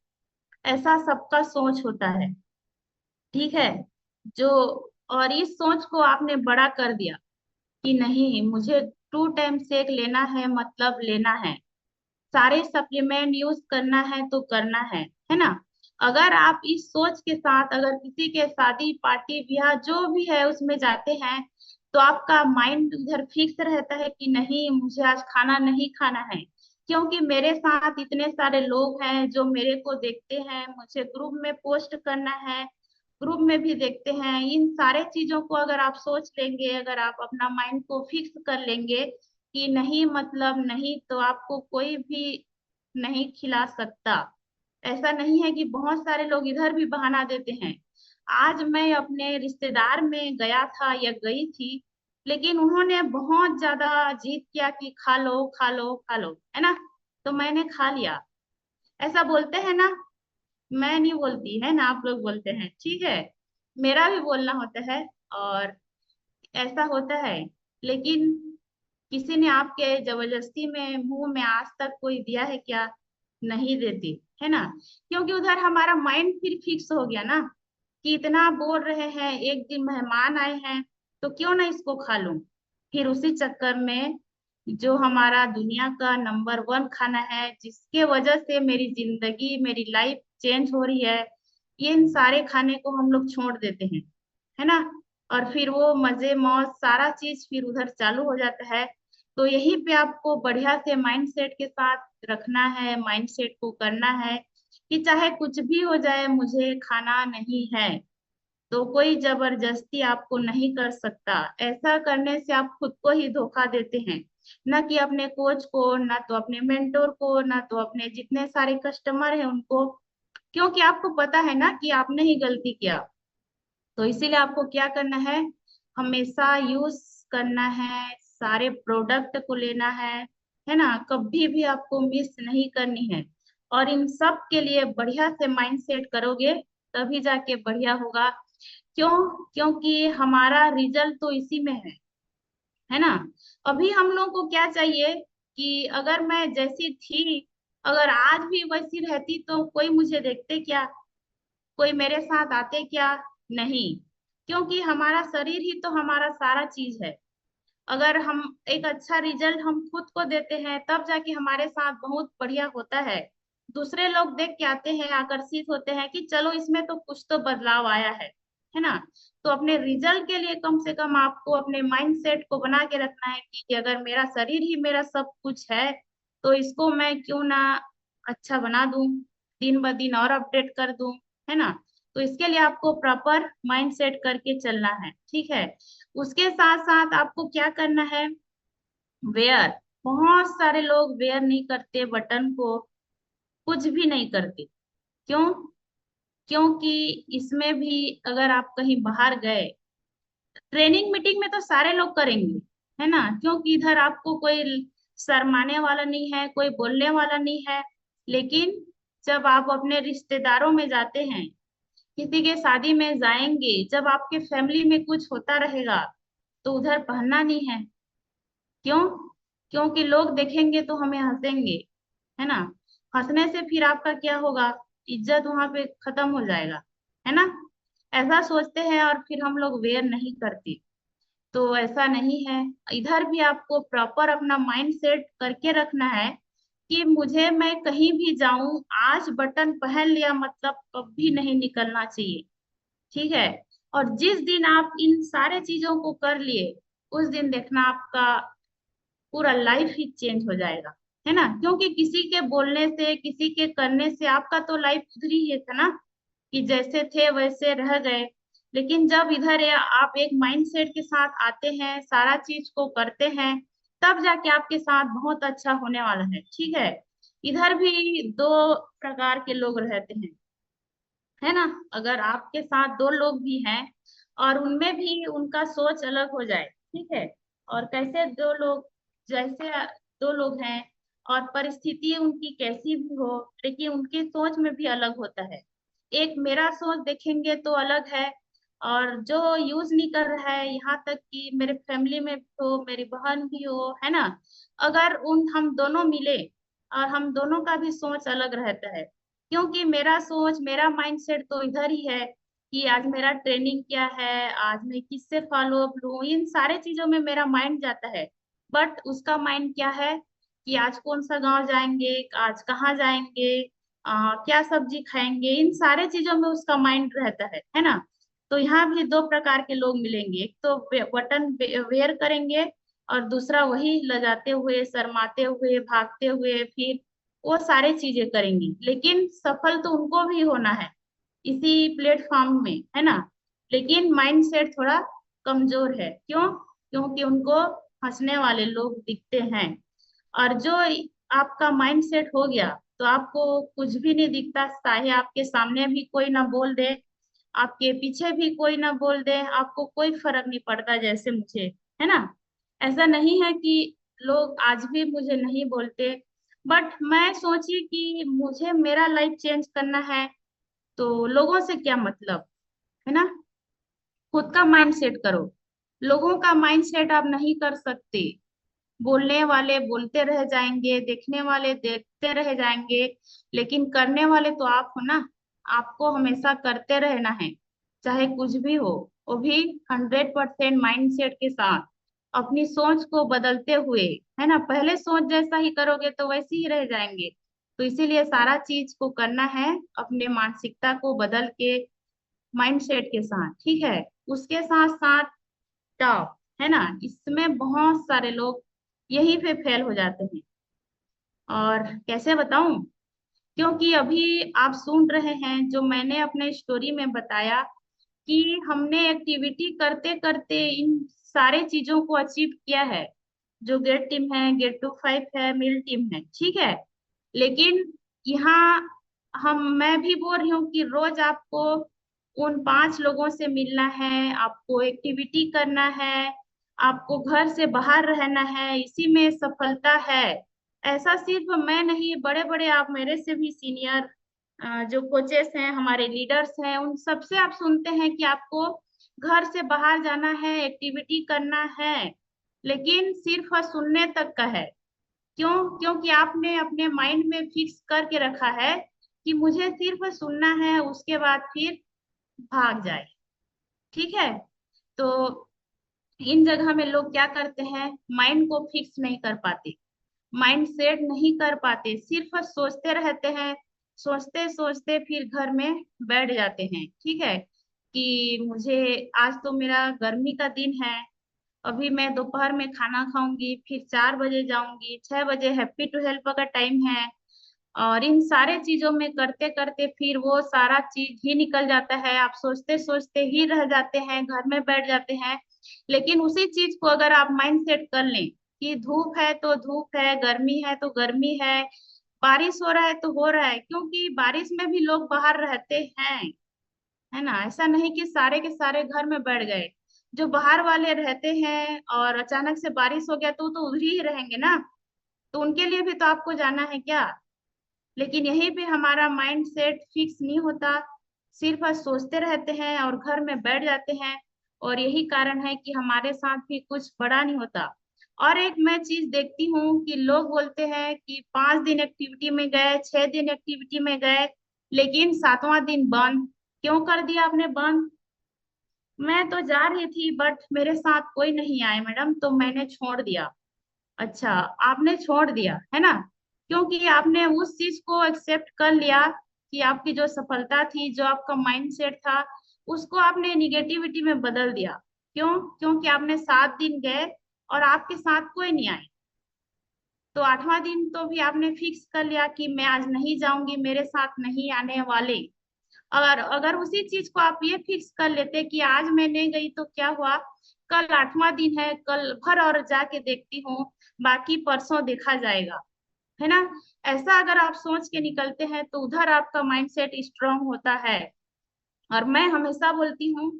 ऐसा सबका सोच होता है, ठीक है। जो और इस सोच को आपने बड़ा कर दिया कि नहीं, मुझे 2 टाइम शेक लेना है, मतलब लेना है, सारे सप्लीमेंट यूज करना है तो करना है ना। अगर आप इस सोच के साथ अगर किसी के शादी पार्टी ब्याह जो भी है उसमें जाते हैं, तो आपका माइंड उधर फिक्स रहता है कि नहीं, मुझे आज खाना नहीं खाना है, क्योंकि मेरे साथ इतने सारे लोग हैं जो मेरे को देखते हैं, मुझे ग्रुप में पोस्ट करना है, ग्रुप में भी देखते हैं। इन सारे चीजों को अगर आप सोच लेंगे, अगर आप अपना माइंड को फिक्स कर लेंगे कि नहीं, मतलब नहीं, तो आपको कोई भी नहीं खिला सकता। ऐसा नहीं है कि बहुत सारे लोग इधर भी बहाना देते हैं। आज मैं अपने रिश्तेदार में गया था या गई थी, लेकिन उन्होंने बहुत ज्यादा जिद किया कि खा लो खा लो खा लो, है ना। तो मैंने खा लिया। ऐसा बोलते हैं ना, मैं नहीं बोलती है ना, आप लोग बोलते हैं, ठीक है। मेरा भी बोलना होता है, और ऐसा होता है। लेकिन किसी ने आपके जबरदस्ती में मुंह में आज तक कोई दिया है क्या? नहीं देती, है ना। क्योंकि उधर हमारा माइंड फिर फिक्स हो गया ना, कि इतना बोल रहे हैं, एक दिन मेहमान आए हैं तो क्यों ना इसको खा लूं। फिर उसी चक्कर में जो हमारा दुनिया का नंबर 1 खाना है, जिसके वजह से मेरी जिंदगी, मेरी लाइफ चेंज हो रही है, इन सारे खाने को हम लोग छोड़ देते हैं, है ना। और फिर वो मजे मौज सारा चीज फिर उधर चालू हो जाता है। तो यहीं पे आपको बढ़िया से माइंड सेट के साथ रखना है, माइंड सेट को करना है कि चाहे कुछ भी हो जाए, मुझे खाना नहीं है, तो कोई जबरदस्ती आपको नहीं कर सकता। ऐसा करने से आप खुद को ही धोखा देते हैं, ना कि अपने कोच को, ना तो अपने मेंटोर को, ना तो अपने जितने सारे कस्टमर हैं उनको। क्योंकि आपको पता है ना कि आपने ही गलती किया। तो इसीलिए आपको क्या करना है, हमेशा यूज करना है, सारे प्रोडक्ट को लेना है ना, कभी भी आपको मिस नहीं करनी है। और इन सब के लिए बढ़िया से माइंड सेट करोगे, तभी जाके बढ़िया होगा। क्यों? क्योंकि हमारा रिजल्ट तो इसी में है ना। अभी हम लोग को क्या चाहिए कि अगर मैं जैसी थी, अगर आज भी वैसी रहती तो कोई मुझे देखते क्या, कोई मेरे साथ आते क्या? नहीं। क्योंकि हमारा शरीर ही तो हमारा सारा चीज है। अगर हम एक अच्छा रिजल्ट हम खुद को देते हैं, तब जाके हमारे साथ बहुत बढ़िया होता है। दूसरे लोग देख के आते हैं, आकर्षित होते हैं कि चलो इसमें तो कुछ तो बदलाव आया है ना। तो अपने रिजल्ट के लिए कम से कम आपको अपने माइंड सेट को बना के रखना है कि अगर मेरा शरीर ही मेरा सब कुछ है, तो इसको मैं क्यों ना अच्छा बना दूं, दिन ब दिन और अपडेट कर दूं, है ना। तो इसके लिए आपको प्रॉपर माइंड सेट करके चलना है, ठीक है। उसके साथ साथ आपको क्या करना है, वेयर। बहुत सारे लोग वेयर नहीं करते बटन को, कुछ भी नहीं करते। क्यों? क्योंकि इसमें भी अगर आप कहीं बाहर गए, ट्रेनिंग मीटिंग में तो सारे लोग करेंगे, है ना, क्योंकि इधर आपको कोई शर्माने वाला नहीं है, कोई बोलने वाला नहीं है। लेकिन जब आप अपने रिश्तेदारों में जाते हैं, किसी के शादी में जाएंगे, जब आपके फैमिली में कुछ होता रहेगा, तो उधर पहनना नहीं है। क्यों? क्योंकि लोग देखेंगे तो हमें हंसेंगे, है ना। हंसने से फिर आपका क्या होगा, इज्जत वहां पे खत्म हो जाएगा, है ना। ऐसा सोचते हैं और फिर हम लोग वेयर नहीं करते। तो ऐसा नहीं है। इधर भी आपको प्रॉपर अपना माइंड सेट करके रखना है कि मुझे, मैं कहीं भी जाऊं, आज बटन पहन लिया मतलब कभी नहीं निकलना चाहिए, ठीक है। और जिस दिन आप इन सारे चीजों को कर लिए, उस दिन देखना आपका पूरा लाइफ ही चेंज हो जाएगा, है ना। क्योंकि किसी के बोलने से, किसी के करने से आपका तो लाइफ उधर ही था ना, कि जैसे थे वैसे रह गए। लेकिन जब इधर आप एक माइंडसेट के साथ आते हैं, सारा चीज को करते हैं, तब जाके आपके साथ बहुत अच्छा होने वाला है, ठीक है। इधर भी दो प्रकार के लोग रहते हैं, है ना। अगर आपके साथ दो लोग भी हैं और उनमें भी उनका सोच अलग हो जाए, ठीक है। और कैसे दो लोग, जैसे दो लोग हैं और परिस्थिति उनकी कैसी भी हो, लेकिन उनकी सोच में भी अलग होता है। एक मेरा सोच देखेंगे तो अलग है, और जो यूज नहीं कर रहा है, यहाँ तक कि मेरे फैमिली में भी हो, मेरी बहन भी हो, है ना। अगर उन हम दोनों मिले और हम दोनों का भी सोच अलग रहता है, क्योंकि मेरा सोच, मेरा माइंडसेट तो इधर ही है कि आज मेरा ट्रेनिंग क्या है, आज मैं किससे फॉलो अप लूं, इन सारे चीजों में मेरा माइंड जाता है। बट उसका माइंड क्या है कि आज कौन सा गांव जाएंगे, आज कहाँ जाएंगे, क्या सब्जी खाएंगे, इन सारे चीजों में उसका माइंड रहता है ना। तो यहाँ भी दो प्रकार के लोग मिलेंगे, एक तो बटन वेयर करेंगे, और दूसरा वही लजाते हुए, शर्माते हुए, भागते हुए, फिर वो सारी चीजें करेंगी। लेकिन सफल तो उनको भी होना है इसी प्लेटफॉर्म में, है ना। लेकिन माइंड सेट थोड़ा कमजोर है, क्यों? क्योंकि उनको हंसने वाले लोग दिखते हैं। और जो आपका माइंड सेट हो गया, तो आपको कुछ भी नहीं दिखता, चाहे आपके सामने भी कोई ना बोल दे, आपके पीछे भी कोई ना बोल दे, आपको कोई फर्क नहीं पड़ता, जैसे मुझे, है ना। ऐसा नहीं है कि लोग आज भी मुझे नहीं बोलते, बट मैं सोची कि मुझे मेरा लाइफ चेंज करना है, तो लोगों से क्या मतलब, है ना। खुद का माइंड सेट करो, लोगों का माइंड सेट आप नहीं कर सकते। बोलने वाले बोलते रह जाएंगे, देखने वाले देखते रह जाएंगे, लेकिन करने वाले तो आप हो ना। आपको हमेशा करते रहना है, चाहे कुछ भी हो, वो भी 100% माइंड सेट के साथ, अपनी सोच को बदलते हुए, है ना। पहले सोच जैसा ही करोगे तो वैसे ही रह जाएंगे। तो इसीलिए सारा चीज को करना है अपने मानसिकता को बदल के, माइंड सेट के साथ, ठीक है। उसके साथ साथ टॉप, है ना, इसमें बहुत सारे लोग यहीं पे फेल हो जाते हैं। और कैसे बताऊं, क्योंकि अभी आप सुन रहे हैं जो मैंने अपने स्टोरी में बताया, कि हमने एक्टिविटी करते करते इन सारे चीजों को अचीव किया है। जो गेट टीम है, गेट टू फाइव है, मिल टीम है, ठीक है। लेकिन यहाँ मैं भी बोल रही हूँ कि रोज आपको उन 5 लोगों से मिलना है, आपको एक्टिविटी करना है, आपको घर से बाहर रहना है, इसी में सफलता है। ऐसा सिर्फ मैं नहीं, बड़े बड़े आप मेरे से भी सीनियर जो कोचेस हैं, हमारे लीडर्स हैं, उन सबसे आप सुनते हैं कि आपको घर से बाहर जाना है, एक्टिविटी करना है। लेकिन सिर्फ सुनने तक का है। क्यों? क्योंकि आपने अपने माइंड में फिक्स करके रखा है कि मुझे सिर्फ सुनना है, उसके बाद फिर भाग जाए, ठीक है। तो इन जगह में लोग क्या करते हैं, माइंड को फिक्स नहीं कर पाते, माइंड सेट नहीं कर पाते, सिर्फ सोचते रहते हैं, सोचते सोचते फिर घर में बैठ जाते हैं, ठीक है। कि मुझे आज तो मेरा गर्मी का दिन है, अभी मैं दोपहर में खाना खाऊंगी, फिर 4 बजे जाऊंगी, 6 बजे हैप्पी टू हेल्प का टाइम है। और इन सारे चीजों में करते करते फिर वो सारा चीज ही निकल जाता है, आप सोचते सोचते ही रह जाते हैं, घर में बैठ जाते हैं। लेकिन उसी चीज को अगर आप माइंड सेट कर लें कि धूप है तो धूप है, गर्मी है तो गर्मी है, बारिश हो रहा है तो हो रहा है, क्योंकि बारिश में भी लोग बाहर रहते हैं, है ना। ऐसा नहीं कि सारे के सारे घर में बैठ गए। जो बाहर वाले रहते हैं और अचानक से बारिश हो गया तो वो तो उधर ही रहेंगे ना, तो उनके लिए भी तो आपको जाना है क्या। लेकिन यहीं पे हमारा माइंड सेट फिक्स नहीं होता, सिर्फ सोचते रहते हैं और घर में बैठ जाते हैं। और यही कारण है कि हमारे साथ भी कुछ बड़ा नहीं होता। और एक मैं चीज देखती हूँ कि लोग बोलते हैं कि 5 दिन एक्टिविटी में गए, 6 दिन एक्टिविटी में गए, लेकिन 7वां दिन बंद। क्यों कर दिया आपने बंद? मैं तो जा रही थी बट मेरे साथ कोई नहीं आए मैडम, तो मैंने छोड़ दिया। अच्छा, आपने छोड़ दिया, है ना। क्योंकि आपने उस चीज को एक्सेप्ट कर लिया कि आपकी जो सफलता थी, जो आपका माइंडसेट था, उसको आपने निगेटिविटी में बदल दिया। क्यों? क्योंकि आपने 7 दिन गए और आपके साथ कोई नहीं आए। तो 8वां दिन तो भी आपने फिक्स कर लिया कि मैं आज नहीं जाऊंगी, मेरे साथ नहीं आने वाले। अगर अगर उसी चीज को आप ये फिक्स कर लेते कि आज मैं नहीं गई तो क्या हुआ, कल 8वां दिन है, कल भर और जाके देखती हूँ, बाकी परसों देखा जाएगा, है ना। ऐसा अगर आप सोच के निकलते हैं तो उधर आपका माइंडसेट स्ट्रांग होता है। और मैं हमेशा बोलती हूँ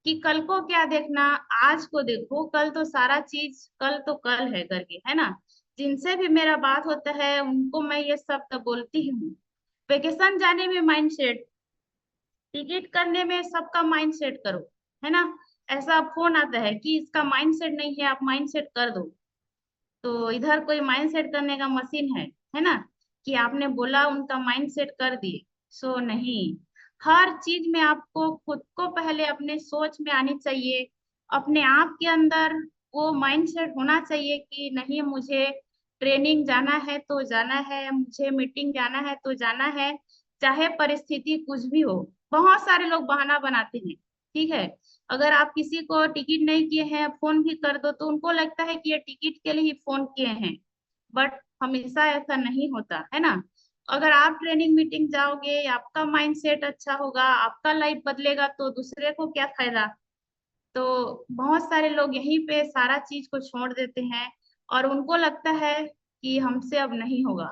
कि कल को क्या देखना, आज को देखो, कल तो सारा चीज कल तो कल है करके, है ना। जिनसे भी मेरा बात होता है उनको मैं ये सब तो बोलती हूँ। वेकेशन जाने में माइंडसेट, टिकट करने में सबका माइंड सेट करो, है ना। ऐसा फोन आता है कि इसका माइंड सेट नहीं है, आप माइंड सेट कर दो। तो इधर कोई माइंड सेट करने का मशीन है ना, कि आपने बोला उनका माइंड सेट कर दिए। सो नहीं, हर चीज में आपको खुद को पहले अपने सोच में आनी चाहिए, अपने आप के अंदर वो माइंड सेट होना चाहिए कि नहीं, मुझे ट्रेनिंग जाना है तो जाना है, मुझे मीटिंग जाना है तो जाना है, चाहे परिस्थिति कुछ भी हो। बहुत सारे लोग बहाना बनाते हैं, ठीक है। अगर आप किसी को टिकट नहीं किए हैं, फोन भी कर दो तो उनको लगता है कि ये टिकट के लिए ही फोन किए हैं। बट हमेशा ऐसा नहीं होता, है ना। अगर आप ट्रेनिंग मीटिंग जाओगे, आपका माइंड सेट अच्छा होगा, आपका लाइफ बदलेगा, तो दूसरे को क्या फायदा। तो बहुत सारे लोग यहीं पे सारा चीज को छोड़ देते हैं और उनको लगता है कि हमसे अब नहीं होगा।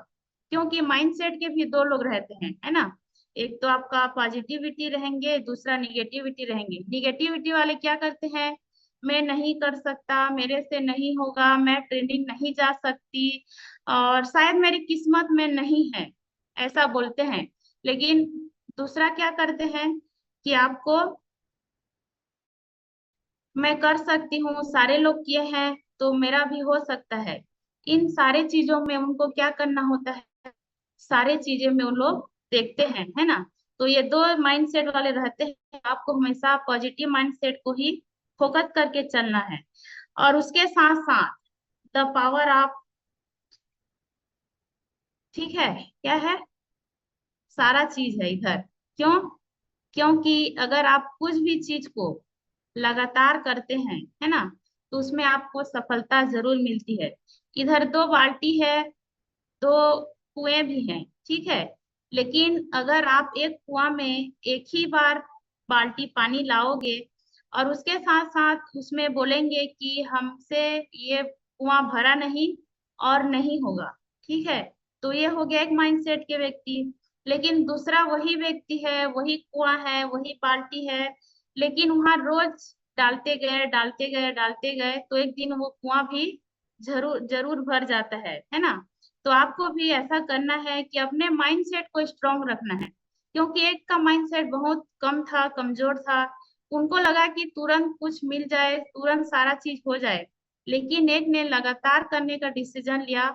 क्योंकि माइंडसेट के भी दो लोग रहते हैं, है ना। एक तो आपका पॉजिटिविटी रहेंगे, दूसरा निगेटिविटी रहेंगे। निगेटिविटी वाले क्या करते हैं, मैं नहीं कर सकता, मेरे से नहीं होगा, मैं ट्रेनिंग नहीं जा सकती, और शायद मेरी किस्मत में नहीं है, ऐसा बोलते हैं। लेकिन दूसरा क्या करते हैं कि आपको, मैं कर सकती हूँ, सारे लोग किए हैं तो मेरा भी हो सकता है। इन सारे चीजों में उनको क्या करना होता है, सारे चीजें में उन लोग देखते हैं, है ना। तो ये दो माइंडसेट वाले रहते हैं, आपको हमेशा पॉजिटिव माइंडसेट को ही फोकस करके चलना है। और उसके साथ साथ द पावर ऑफ, ठीक है, क्या है, सारा चीज है इधर। क्यों? क्योंकि अगर आप कुछ भी चीज को लगातार करते हैं, है ना, तो उसमें आपको सफलता जरूर मिलती है। इधर दो बाल्टी है, दो कुएं भी हैं, ठीक है। लेकिन अगर आप एक कुआं में एक ही बार बाल्टी पानी लाओगे और उसके साथ साथ उसमें बोलेंगे कि हमसे ये कुआं भरा नहीं और नहीं होगा, ठीक है, तो ये हो गया एक माइंडसेट के व्यक्ति। लेकिन दूसरा वही व्यक्ति है, वही कुआं है, वही बाल्टी है, लेकिन वहां रोज डालते गए डालते गए डालते गए तो एक दिन वो कुआं भी जरूर जरूर भर जाता है ना। तो आपको भी ऐसा करना है कि अपने माइंडसेट को स्ट्रांग रखना है। क्योंकि एक का माइंडसेट बहुत कम था, कमजोर था, उनको लगा कि तुरंत कुछ मिल जाए, तुरंत सारा चीज हो जाए। लेकिन एक ने लगातार करने का डिसीजन लिया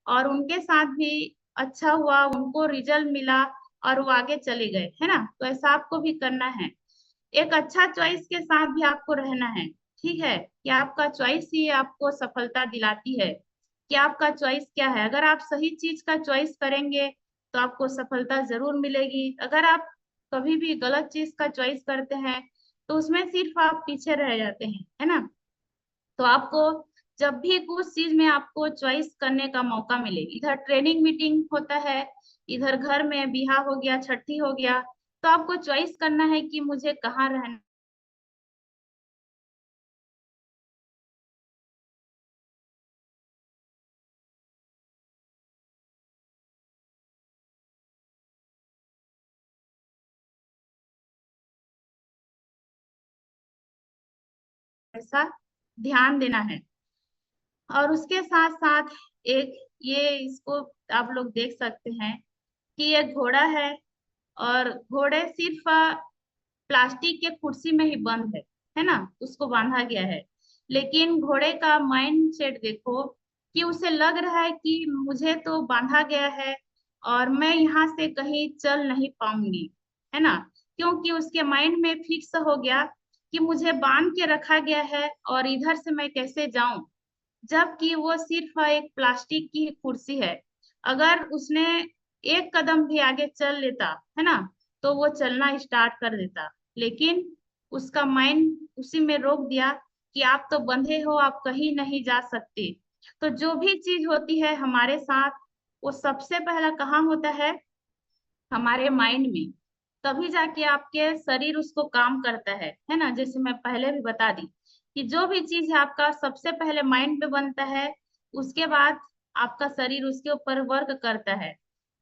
और उनके साथ भी अच्छा हुआ, उनको रिजल्ट मिला और वो आगे चले गए, है ना। तो ऐसा आपको भी करना है। एक अच्छा चॉइस के साथ भी आपको रहना है, ठीक है, कि आपका चॉइस ही आपको सफलता दिलाती है, कि आपका चॉइस क्या है। अगर आप सही चीज का चॉइस करेंगे तो आपको सफलता जरूर मिलेगी। अगर आप कभी भी गलत चीज का चॉइस करते हैं तो उसमें सिर्फ आप पीछे रह जाते हैं, है ना। तो आपको जब भी कुछ चीज में आपको चॉइस करने का मौका मिले, इधर ट्रेनिंग मीटिंग होता है, इधर घर में बिहार हो गया, छठी हो गया, तो आपको चॉइस करना है कि मुझे कहाँ रहना। ऐसा ध्यान देना है। और उसके साथ साथ एक, ये इसको आप लोग देख सकते हैं कि एक घोड़ा है और घोड़े सिर्फ प्लास्टिक के कुर्सी में ही बंद है ना, उसको बांधा गया है। लेकिन घोड़े का माइंड सेट देखो, कि उसे लग रहा है कि मुझे तो बांधा गया है और मैं यहाँ से कहीं चल नहीं पाऊंगी, है ना। क्योंकि उसके माइंड में फिक्स हो गया कि मुझे बांध के रखा गया है और इधर से मैं कैसे जाऊं, जबकि वो सिर्फ एक प्लास्टिक की कुर्सी है। अगर उसने एक कदम भी आगे चल लेता, है ना, तो वो चलना स्टार्ट कर देता। लेकिन उसका माइंड उसी में रोक दिया कि आप तो बंधे हो, आप कहीं नहीं जा सकते। तो जो भी चीज होती है हमारे साथ, वो सबसे पहला कहाँ होता हमारे माइंड में। तभी जाके आपके शरीर उसको काम करता है ना। जैसे मैं पहले भी बता दी कि जो भी चीज है आपका सबसे पहले माइंड पे बनता है, उसके बाद आपका शरीर उसके ऊपर वर्क करता है।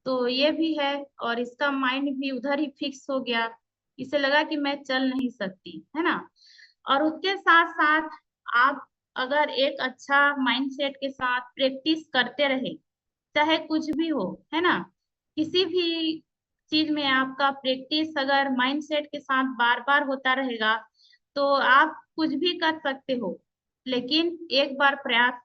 तो ये भी है, और इसका माइंड भी उधर ही फिक्स हो गया। इसे लगा कि मैं चल नहीं सकती, है ना। और उसके साथ साथ आप अगर एक अच्छा माइंडसेट के साथ प्रैक्टिस करते रहे, चाहे कुछ भी हो, है ना, किसी भी चीज में आपका प्रैक्टिस अगर माइंडसेट के साथ बार बार होता रहेगा, तो आप कुछ भी कर सकते हो। लेकिन एक बार प्रयास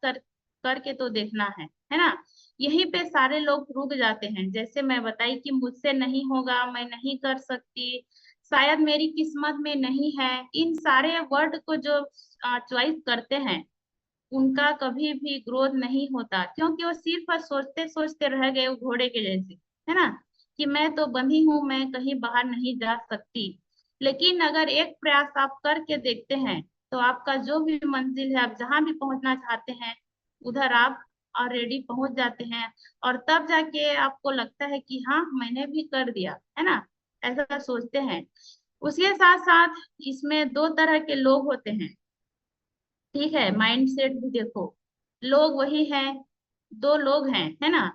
करके तो देखना है ना। यहीं पे सारे लोग रुक जाते हैं। जैसे मैं बताई कि मुझसे नहीं होगा, मैं नहीं कर सकती, शायद मेरी किस्मत में नहीं है, इन सारे वर्ड को जो चॉइस करते हैं, उनका कभी भी ग्रोथ नहीं होता, क्योंकि वो सिर्फ सोचते सोचते रह गए वो घोड़े के जैसे, है ना, कि मैं तो बंधी हूं, मैं कहीं बाहर नहीं जा सकती। लेकिन अगर एक प्रयास आप करके देखते हैं, तो आपका जो भी मंजिल है, आप जहां भी पहुंचना चाहते हैं, उधर आप ऑलरेडी पहुंच जाते हैं। और तब जाके आपको लगता है कि हाँ, मैंने भी कर दिया, है ना, ऐसा सोचते हैं। उसके साथ साथ इसमें दो तरह के लोग होते हैं, ठीक है। माइंडसेट भी देखो, लोग वही हैं, दो लोग हैं, है ना।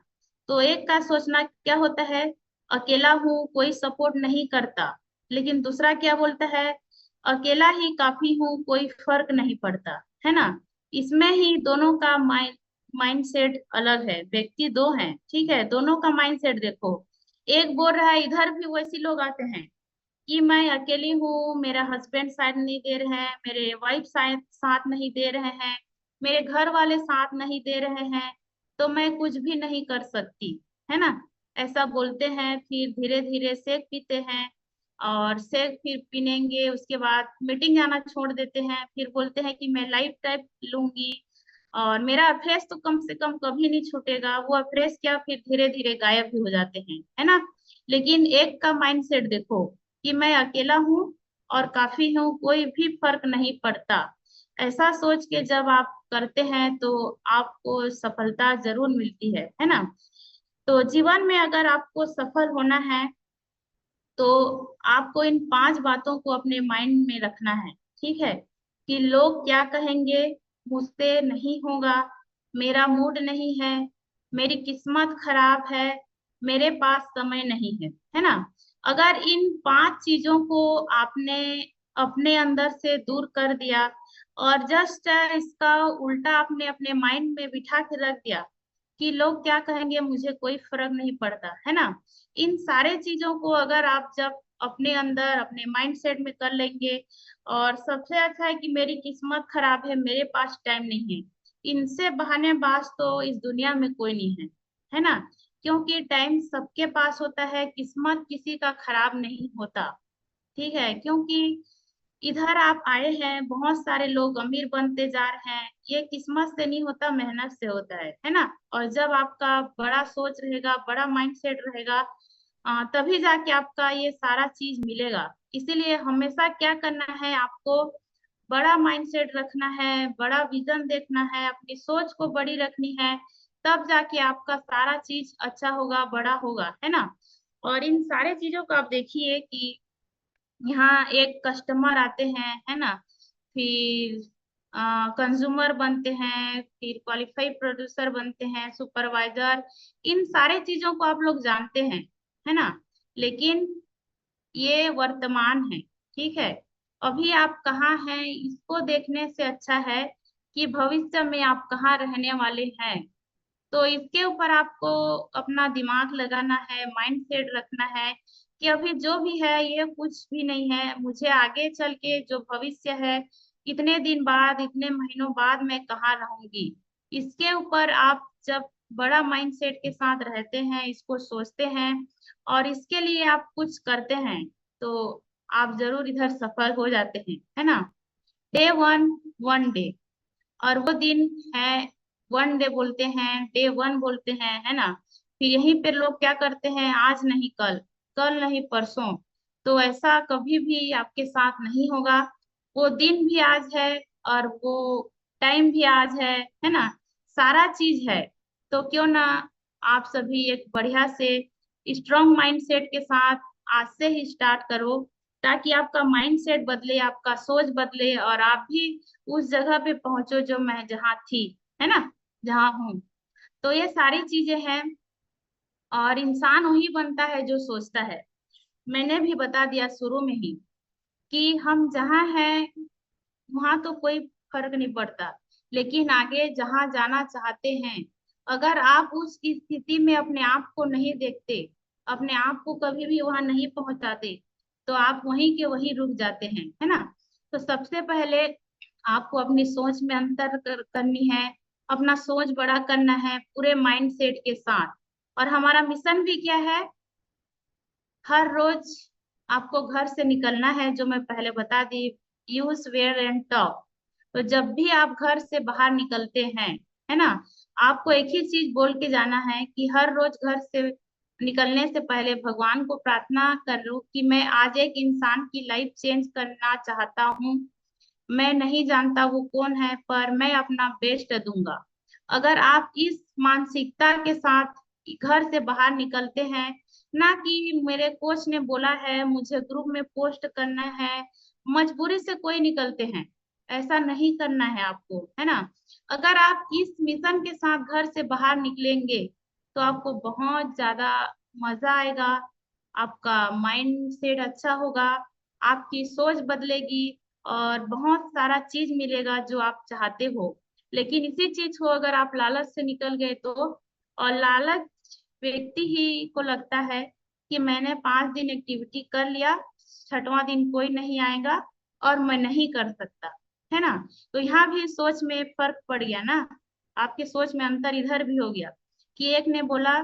तो एक का सोचना क्या होता है, अकेला हूँ, कोई सपोर्ट नहीं करता। लेकिन दूसरा क्या बोलता है, अकेला ही काफी हूँ, कोई फर्क नहीं पड़ता, है ना। इसमें ही दोनों का माइंडसेट अलग है। व्यक्ति दो हैं, ठीक है, दोनों का माइंडसेट देखो। एक बोल रहा है, इधर भी वैसे लोग आते हैं कि मैं अकेली हूँ, मेरा हस्बैंड साथ नहीं दे रहे हैं, मेरे वाइफ शायद साथ नहीं दे रहे हैं, मेरे घर वाले साथ नहीं दे रहे हैं, तो मैं कुछ भी नहीं कर सकती, है ना। ऐसा बोलते हैं, फिर धीरे धीरे शेक पीते हैं, और शेक फिर पीनेंगे, उसके बाद मीटिंग जाना छोड़ देते हैं, फिर बोलते हैं कि मैं लाइफ टाइप लूंगी, और मेरा अफेयर्स तो कम से कम कभी नहीं छूटेगा। वो अफेयर्स क्या, फिर धीरे धीरे गायब भी हो जाते हैं, है ना। लेकिन एक का माइंडसेट देखो कि मैं अकेला हूँ और काफी हूँ, कोई भी फर्क नहीं पड़ता। ऐसा सोच के जब आप करते हैं, तो आपको सफलता जरूर मिलती है ना। तो जीवन में अगर आपको सफल होना है, तो आपको इन 5 बातों को अपने माइंड में रखना है, ठीक है। कि लोग क्या कहेंगे, मुझसे नहीं होगा, मेरा मूड नहीं है, मेरी किस्मत खराब है, मेरे पास समय नहीं है ना। अगर इन 5 चीजों को आपने अपने अंदर से दूर कर दिया, और जस्ट इसका उल्टा आपने अपने माइंड में बिठा के रख दिया कि लोग क्या कहेंगे, मुझे कोई फर्क नहीं पड़ता, है ना। इन सारे चीजों को अगर आप जब अपने अंदर अपने माइंडसेट में कर लेंगे, और सबसे अच्छा है कि मेरी किस्मत खराब है, मेरे पास टाइम नहीं है, इनसे बहानेबाज तो इस दुनिया में कोई नहीं है ना। क्योंकि टाइम सबके पास होता है, किस्मत किसी का खराब नहीं होता, ठीक है। क्योंकि इधर आप आए हैं, बहुत सारे लोग अमीर बनते जा रहे हैं, ये किस्मत से नहीं होता, मेहनत से होता है ना। और जब आपका बड़ा सोच रहेगा, बड़ा माइंडसेट रहेगा, तभी जाके आपका ये सारा चीज मिलेगा। इसीलिए हमेशा क्या करना है आपको, बड़ा माइंडसेट रखना है, बड़ा विजन देखना है, अपनी सोच को बड़ी रखनी है। तब जाके आपका सारा चीज अच्छा होगा, बड़ा होगा, है ना। और इन सारे चीजों को आप देखिए कि यहाँ एक कस्टमर आते हैं, है ना, फिर कंज्यूमर बनते हैं, फिर क्वालिफाइड प्रोड्यूसर बनते हैं, सुपरवाइजर, इन सारे चीजों को आप लोग जानते हैं, है ना। लेकिन ये वर्तमान है, ठीक है। अभी आप कहाँ हैं, इसको देखने से अच्छा है कि भविष्य में आप कहाँ रहने वाले हैं। तो इसके ऊपर आपको अपना दिमाग लगाना है, माइंड सेट रखना है कि अभी जो भी है ये कुछ भी नहीं है, मुझे आगे चल के जो भविष्य है, इतने दिन बाद, इतने महीनों बाद मैं कहाँ रहूंगी। इसके ऊपर आप जब बड़ा माइंड सेट के साथ रहते हैं, इसको सोचते हैं, और इसके लिए आप कुछ करते हैं, तो आप जरूर इधर सफल हो जाते हैं, है ना। डे वन, वन डे, और वो दिन है, वन डे बोलते हैं, डे वन बोलते हैं, है ना। फिर यहीं पे लोग क्या करते हैं, आज नहीं कल, कल नहीं परसों। तो ऐसा कभी भी आपके साथ नहीं होगा। वो दिन भी आज है और वो टाइम भी आज है ना, सारा चीज है। तो क्यों ना आप सभी एक बढ़िया से स्ट्रांग माइंडसेट के साथ आज से ही स्टार्ट करो, ताकि आपका माइंडसेट बदले, आपका सोच बदले और आप भी उस जगह पे पहुंचो जो मैं जहाँ थी, है ना, जहाँ हूँ। तो ये सारी चीजें हैं, और इंसान वही बनता है जो सोचता है। मैंने भी बता दिया शुरू में ही कि हम जहाँ हैं वहां तो कोई फर्क नहीं पड़ता, लेकिन आगे जहाँ जाना चाहते हैं, अगर आप उस स्थिति में अपने आप को नहीं देखते, अपने आप को कभी भी वहां नहीं पहुंचाते, तो आप वहीं के वहीं रुक जाते हैं, है ना। तो सबसे पहले आपको अपनी सोच में करनी है, अपना सोच बड़ा करना है पूरे माइंड सेट के साथ। और हमारा मिशन भी क्या है, हर रोज आपको घर से निकलना है, जो मैं पहले बता दी, यूज वेयर एंड टॉक। तो जब भी आप घर से बाहर निकलते हैं, है ना, आपको एक ही चीज बोल के जाना है कि हर रोज घर से निकलने से पहले भगवान को प्रार्थना करो कि मैं आज एक इंसान की लाइफ चेंज करना चाहता हूँ। मैं नहीं जानता वो कौन है, पर मैं अपना बेस्ट दूंगा। अगर आप इस मानसिकता के साथ घर से बाहर निकलते हैं, ना कि मेरे कोच ने बोला है मुझे ग्रुप में पोस्ट करना है, मजबूरी से कोई निकलते हैं, ऐसा नहीं करना है आपको, है ना। अगर आप इस मिशन के साथ घर से बाहर निकलेंगे, तो आपको बहुत ज्यादा मजा आएगा, आपका माइंड सेट अच्छा होगा, आपकी सोच बदलेगी, और बहुत सारा चीज मिलेगा जो आप चाहते हो। लेकिन इसी चीज को अगर आप लालच से निकल गए तो, और लालच व्यक्ति ही को लगता है कि मैंने 5 दिन एक्टिविटी कर लिया, 6वां दिन कोई नहीं आएगा और मैं नहीं कर सकता, है ना। तो यहाँ भी सोच में फर्क पड़ गया ना, आपके सोच में अंतर इधर भी हो गया कि एक ने बोला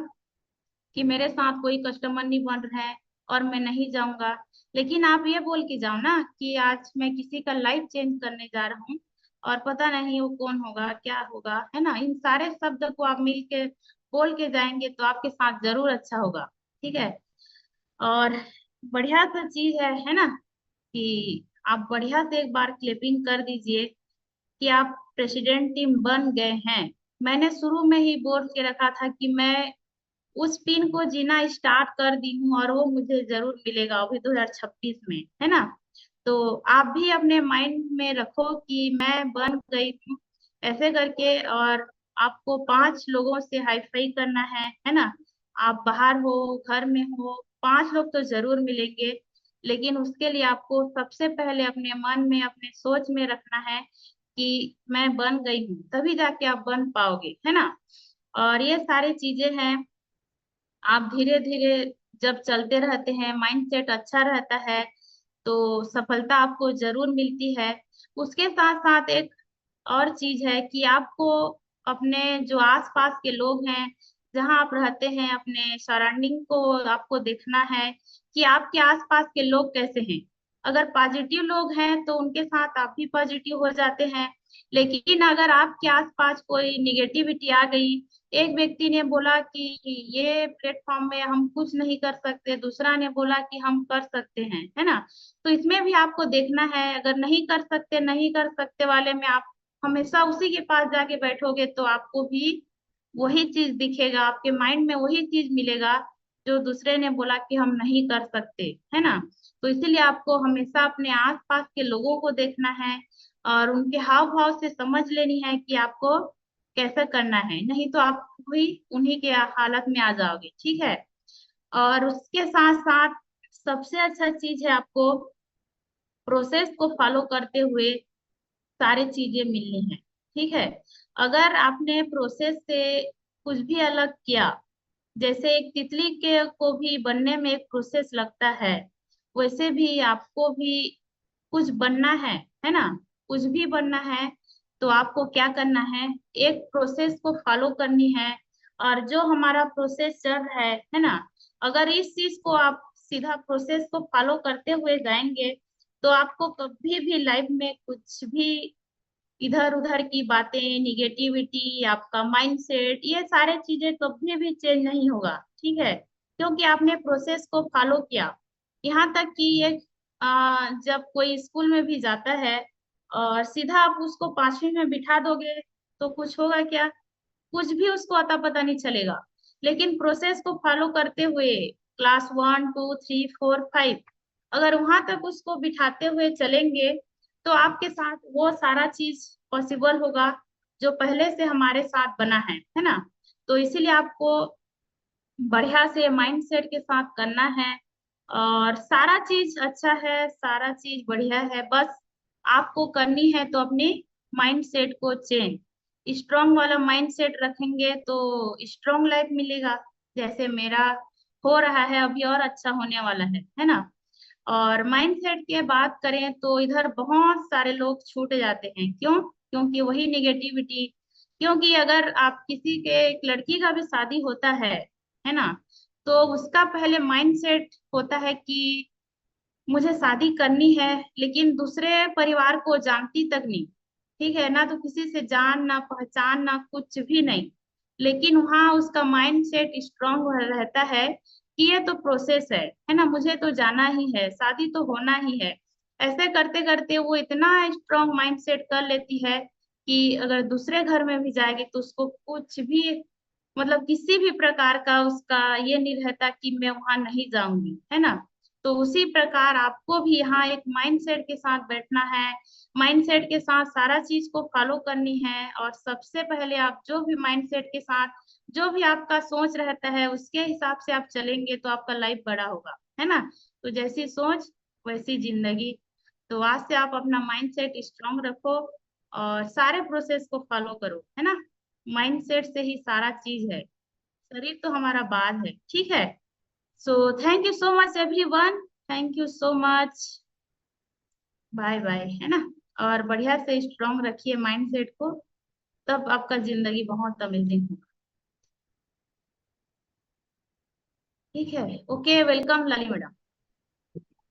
कि मेरे साथ कोई कस्टमर नहीं बन रहा है और मैं नहीं जाऊंगा, लेकिन आप ये बोल के जाओ ना कि आज मैं किसी का लाइफ चेंज करने जा रहा हूँ, और पता नहीं वो कौन होगा क्या होगा, है ना। इन सारे शब्द को आप मिल के बोल के जाएंगे तो आपके साथ जरूर अच्छा होगा, ठीक है। और बढ़िया सा चीज है ना, कि आप बढ़िया से एक बार क्लिपिंग कर दीजिए कि आप प्रेसिडेंट टीम बन गए हैं। मैंने शुरू में ही बोल के रखा था कि मैं उस पिन को जीना स्टार्ट कर दी हूँ, और वो मुझे जरूर मिलेगा अभी 2026 में, है ना। तो आप भी अपने माइंड में रखो कि मैं बन गई हूँ, ऐसे करके। और आपको 5 लोगों से हाई फाई करना है ना। आप बाहर हो घर में हो, 5 लोग तो जरूर मिलेंगे, लेकिन उसके लिए आपको सबसे पहले अपने मन में, अपने सोच में रखना है कि मैं बन गई हूँ, तभी जाके आप बन पाओगे, है ना। और ये सारी चीजें हैं, आप धीरे धीरे जब चलते रहते हैं, माइंडसेट अच्छा रहता है, तो सफलता आपको जरूर मिलती है। उसके साथ साथ एक और चीज है कि आपको अपने जो आसपास के लोग हैं, जहाँ आप रहते हैं, अपने सराउंडिंग को आपको देखना है कि आपके आसपास के लोग कैसे हैं। अगर पॉजिटिव लोग हैं तो उनके साथ आप भी पॉजिटिव हो जाते हैं, लेकिन अगर आपके आसपास कोई निगेटिविटी आ गई, एक व्यक्ति ने बोला कि ये प्लेटफॉर्म में हम कुछ नहीं कर सकते, दूसरा ने बोला कि हम कर सकते हैं, है ना। तो इसमें भी आपको देखना है, अगर नहीं कर सकते वाले में आप हमेशा उसी के पास जाके बैठोगे, तो आपको भी वही चीज दिखेगा, आपके माइंड में वही चीज मिलेगा जो दूसरे ने बोला कि हम नहीं कर सकते, है ना। तो इसीलिए आपको हमेशा अपने आसपास के लोगों को देखना है, और उनके हाव भाव से समझ लेनी है कि आपको कैसे करना है, नहीं तो आप भी उन्हीं के हालत में आ जाओगे, ठीक है। और उसके साथ साथ सबसे अच्छा चीज है आपको प्रोसेस को फॉलो करते हुए सारी चीजें मिलनी है, ठीक है। अगर आपने प्रोसेस से कुछ भी अलग किया, जैसे एक तितली के को भी बनने में एक प्रोसेस लगता है, वैसे भी आपको भी कुछ बनना है ना, कुछ भी बनना है, तो आपको क्या करना है, एक प्रोसेस को फॉलो करनी है। और जो हमारा प्रोसेस चल रहा है ना, अगर इस चीज को आप सीधा प्रोसेस को फॉलो करते हुए जाएंगे, तो आपको कभी भी लाइफ में कुछ भी इधर उधर की बातें, निगेटिविटी, आपका माइंडसेट, ये सारे चीजें कभी भी चेंज नहीं होगा, ठीक है, क्योंकि आपने प्रोसेस को फॉलो किया। यहाँ तक कि ये जब कोई स्कूल में भी जाता है और सीधा आप उसको 5वीं में बिठा दोगे तो कुछ होगा क्या? कुछ भी उसको अता पता नहीं चलेगा। लेकिन प्रोसेस को फॉलो करते हुए क्लास 1 2 3 4 5 अगर वहां तक उसको बिठाते हुए चलेंगे तो आपके साथ वो सारा चीज पॉसिबल होगा जो पहले से हमारे साथ बना है ना। तो इसीलिए आपको बढ़िया से माइंड सेट के साथ करना है और सारा चीज अच्छा है, सारा चीज बढ़िया है। बस आपको करनी है तो अपने माइंड सेट को चेंज, स्ट्रांग वाला माइंड सेट रखेंगे तो स्ट्रांग लाइफ मिलेगा। जैसे मेरा हो रहा है अभी और अच्छा होने वाला है ना। और माइंडसेट की बात करें तो इधर बहुत सारे लोग छूट जाते हैं। क्यों? क्योंकि वही निगेटिविटी। क्योंकि अगर आप किसी के एक लड़की का भी शादी होता है ना, तो उसका पहले माइंडसेट होता है कि मुझे शादी करनी है, लेकिन दूसरे परिवार को जानती तक नहीं। ठीक है ना, तो किसी से जान ना पहचान ना कुछ भी नहीं, लेकिन वहाँ उसका माइंड सेट स्ट्रांग रहता है कि ये तो प्रोसेस है ना, मुझे तो जाना ही है, शादी तो होना ही है। ऐसे करते करते वो इतना स्ट्रांग माइंड सेट कर लेती है कि अगर दूसरे घर में भी जाएगी तो उसको कुछ भी मतलब किसी भी प्रकार का उसका ये नहीं रहता कि मैं वहां नहीं जाऊंगी, है ना। तो उसी प्रकार आपको भी यहाँ एक माइंडसेट के साथ बैठना है, माइंडसेट के साथ सारा चीज को फॉलो करनी है। और सबसे पहले आप जो भी माइंडसेट के साथ जो भी आपका सोच रहता है उसके हिसाब से आप चलेंगे तो आपका लाइफ बड़ा होगा, है ना। तो जैसी सोच वैसी जिंदगी। तो आज से आप अपना माइंडसेट स्ट्रांग रखो और सारे प्रोसेस को फॉलो करो, है ना। माइंडसेट से ही सारा चीज है, शरीर तो हमारा बाद है, ठीक है। So thank you so much everyone, thank you so much, bye bye, है ना। और बढ़िया से स्ट्रांग रखिए माइंडसेट को, तब आपका जिंदगी बहुत अमेजिंग होगा। ठीक है, okay, welcome Lali madam.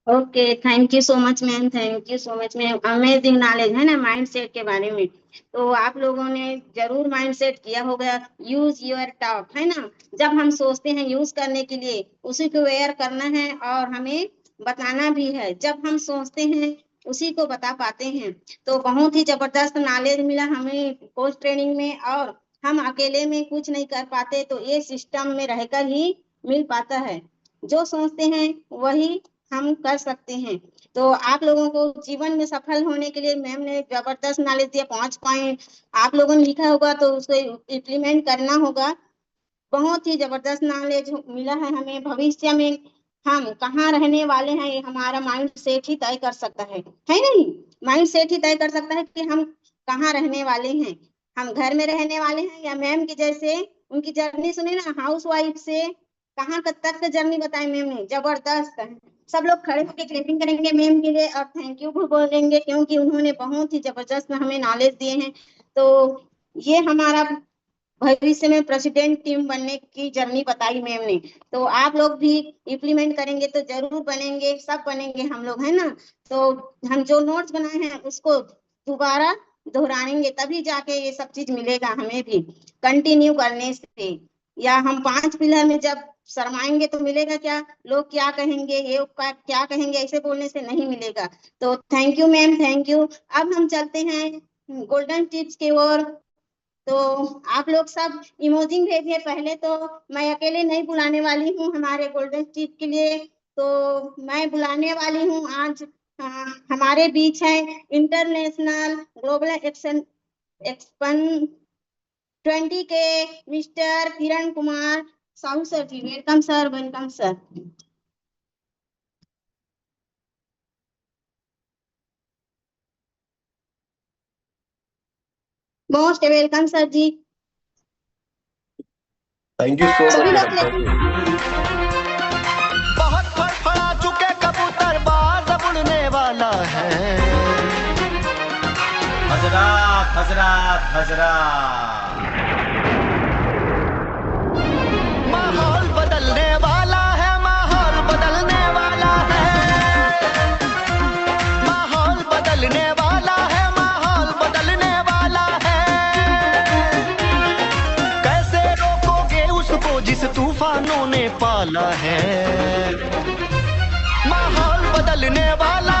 Okay, thank you so much ma'am, thank you so much ma'am. Amazing knowledge है ना माइंड सेट के बारे में। तो आप लोगों ने जरूर माइंड सेट किया होगा। यूज योर टॉक है ना, जब हम सोचते हैं यूज करने के लिए उसी को वेयर करना है और हमें बताना भी है। जब हम सोचते हैं उसी को बता पाते हैं। तो बहुत ही जबरदस्त नॉलेज मिला हमें कोच ट्रेनिंग में। और हम अकेले में कुछ नहीं कर पाते, तो ये सिस्टम में रहकर ही मिल पाता है। जो सोचते हैं वही हम कर सकते हैं। तो आप लोगों को जीवन में सफल होने के लिए मैम ने जबरदस्त नॉलेज दिया। 5 पॉइंट आप लोगों ने लिखा होगा तो उसको इम्प्लीमेंट करना होगा। बहुत ही जबरदस्त नॉलेज मिला है हमें। भविष्य में हम कहाँ रहने वाले हैं ये हमारा माइंड सेट ही तय कर सकता है नहीं। माइंड सेट ही तय कर सकता है कि हम कहाँ रहने वाले हैं। हम घर में रहने वाले हैं या मैम की जैसे उनकी जर्नी सुनी ना, हाउस वाइफ से कहाँ तक का जर्नी बताई मैम ने, जबरदस्त है। सब लोग खड़े होकर क्लैपिंग करेंगे मैम के लिए और थैंक यू भी बोलेंगे, क्योंकि उन्होंने बहुत ही जबरदस्त हमें नॉलेज दिए हैं। तो ये हमारा भविष्य में प्रेसिडेंट टीम बनने की जर्नी बताई मैम ने। तो आप लोग भी इम्प्लीमेंट करेंगे तो जरूर बनेंगे, सब बनेंगे हम लोग, है ना। तो हम जो नोट्स बनाए हैं उसको दोबारा दोहराएंगे, तभी जाके ये सब चीज मिलेगा हमें भी कंटिन्यू करने से। या हम 5 पिलर में जब शर्माएंगे तो मिलेगा क्या? लोग क्या कहेंगे, ये क्या कहेंगे, ऐसे बोलने से नहीं मिलेगा। तो thank you ma'am, thank you. अब हम चलते हैं गोल्डन टिप्स की ओर। तो आप लोग सब इमोजिंग भेजिए। पहले तो मैं अकेले नहीं बुलाने वाली हूँ हमारे गोल्डन टिप के लिए। तो मैं बुलाने वाली हूँ आज हमारे बीच है इंटरनेशनल ग्लोबल एक्शन एक्सपन 20 के mister Kiran Kumar Sahu sir ji. Welcome sir, welcome sir. Most welcome sir ji. Thank you so सभी मच लोग मैडम, थैंक यू। बहुत फड़फड़ा चुके कबूतर बाज अब उड़ने वाला है। हजरात हजरात हजरात, माहौल बदलने वाला है, माहौल बदलने वाला है, माहौल बदलने वाला है, माहौल बदलने वाला है। कैसे रोकोगे उसको जिस तूफानों ने पाला है? बोलने वाला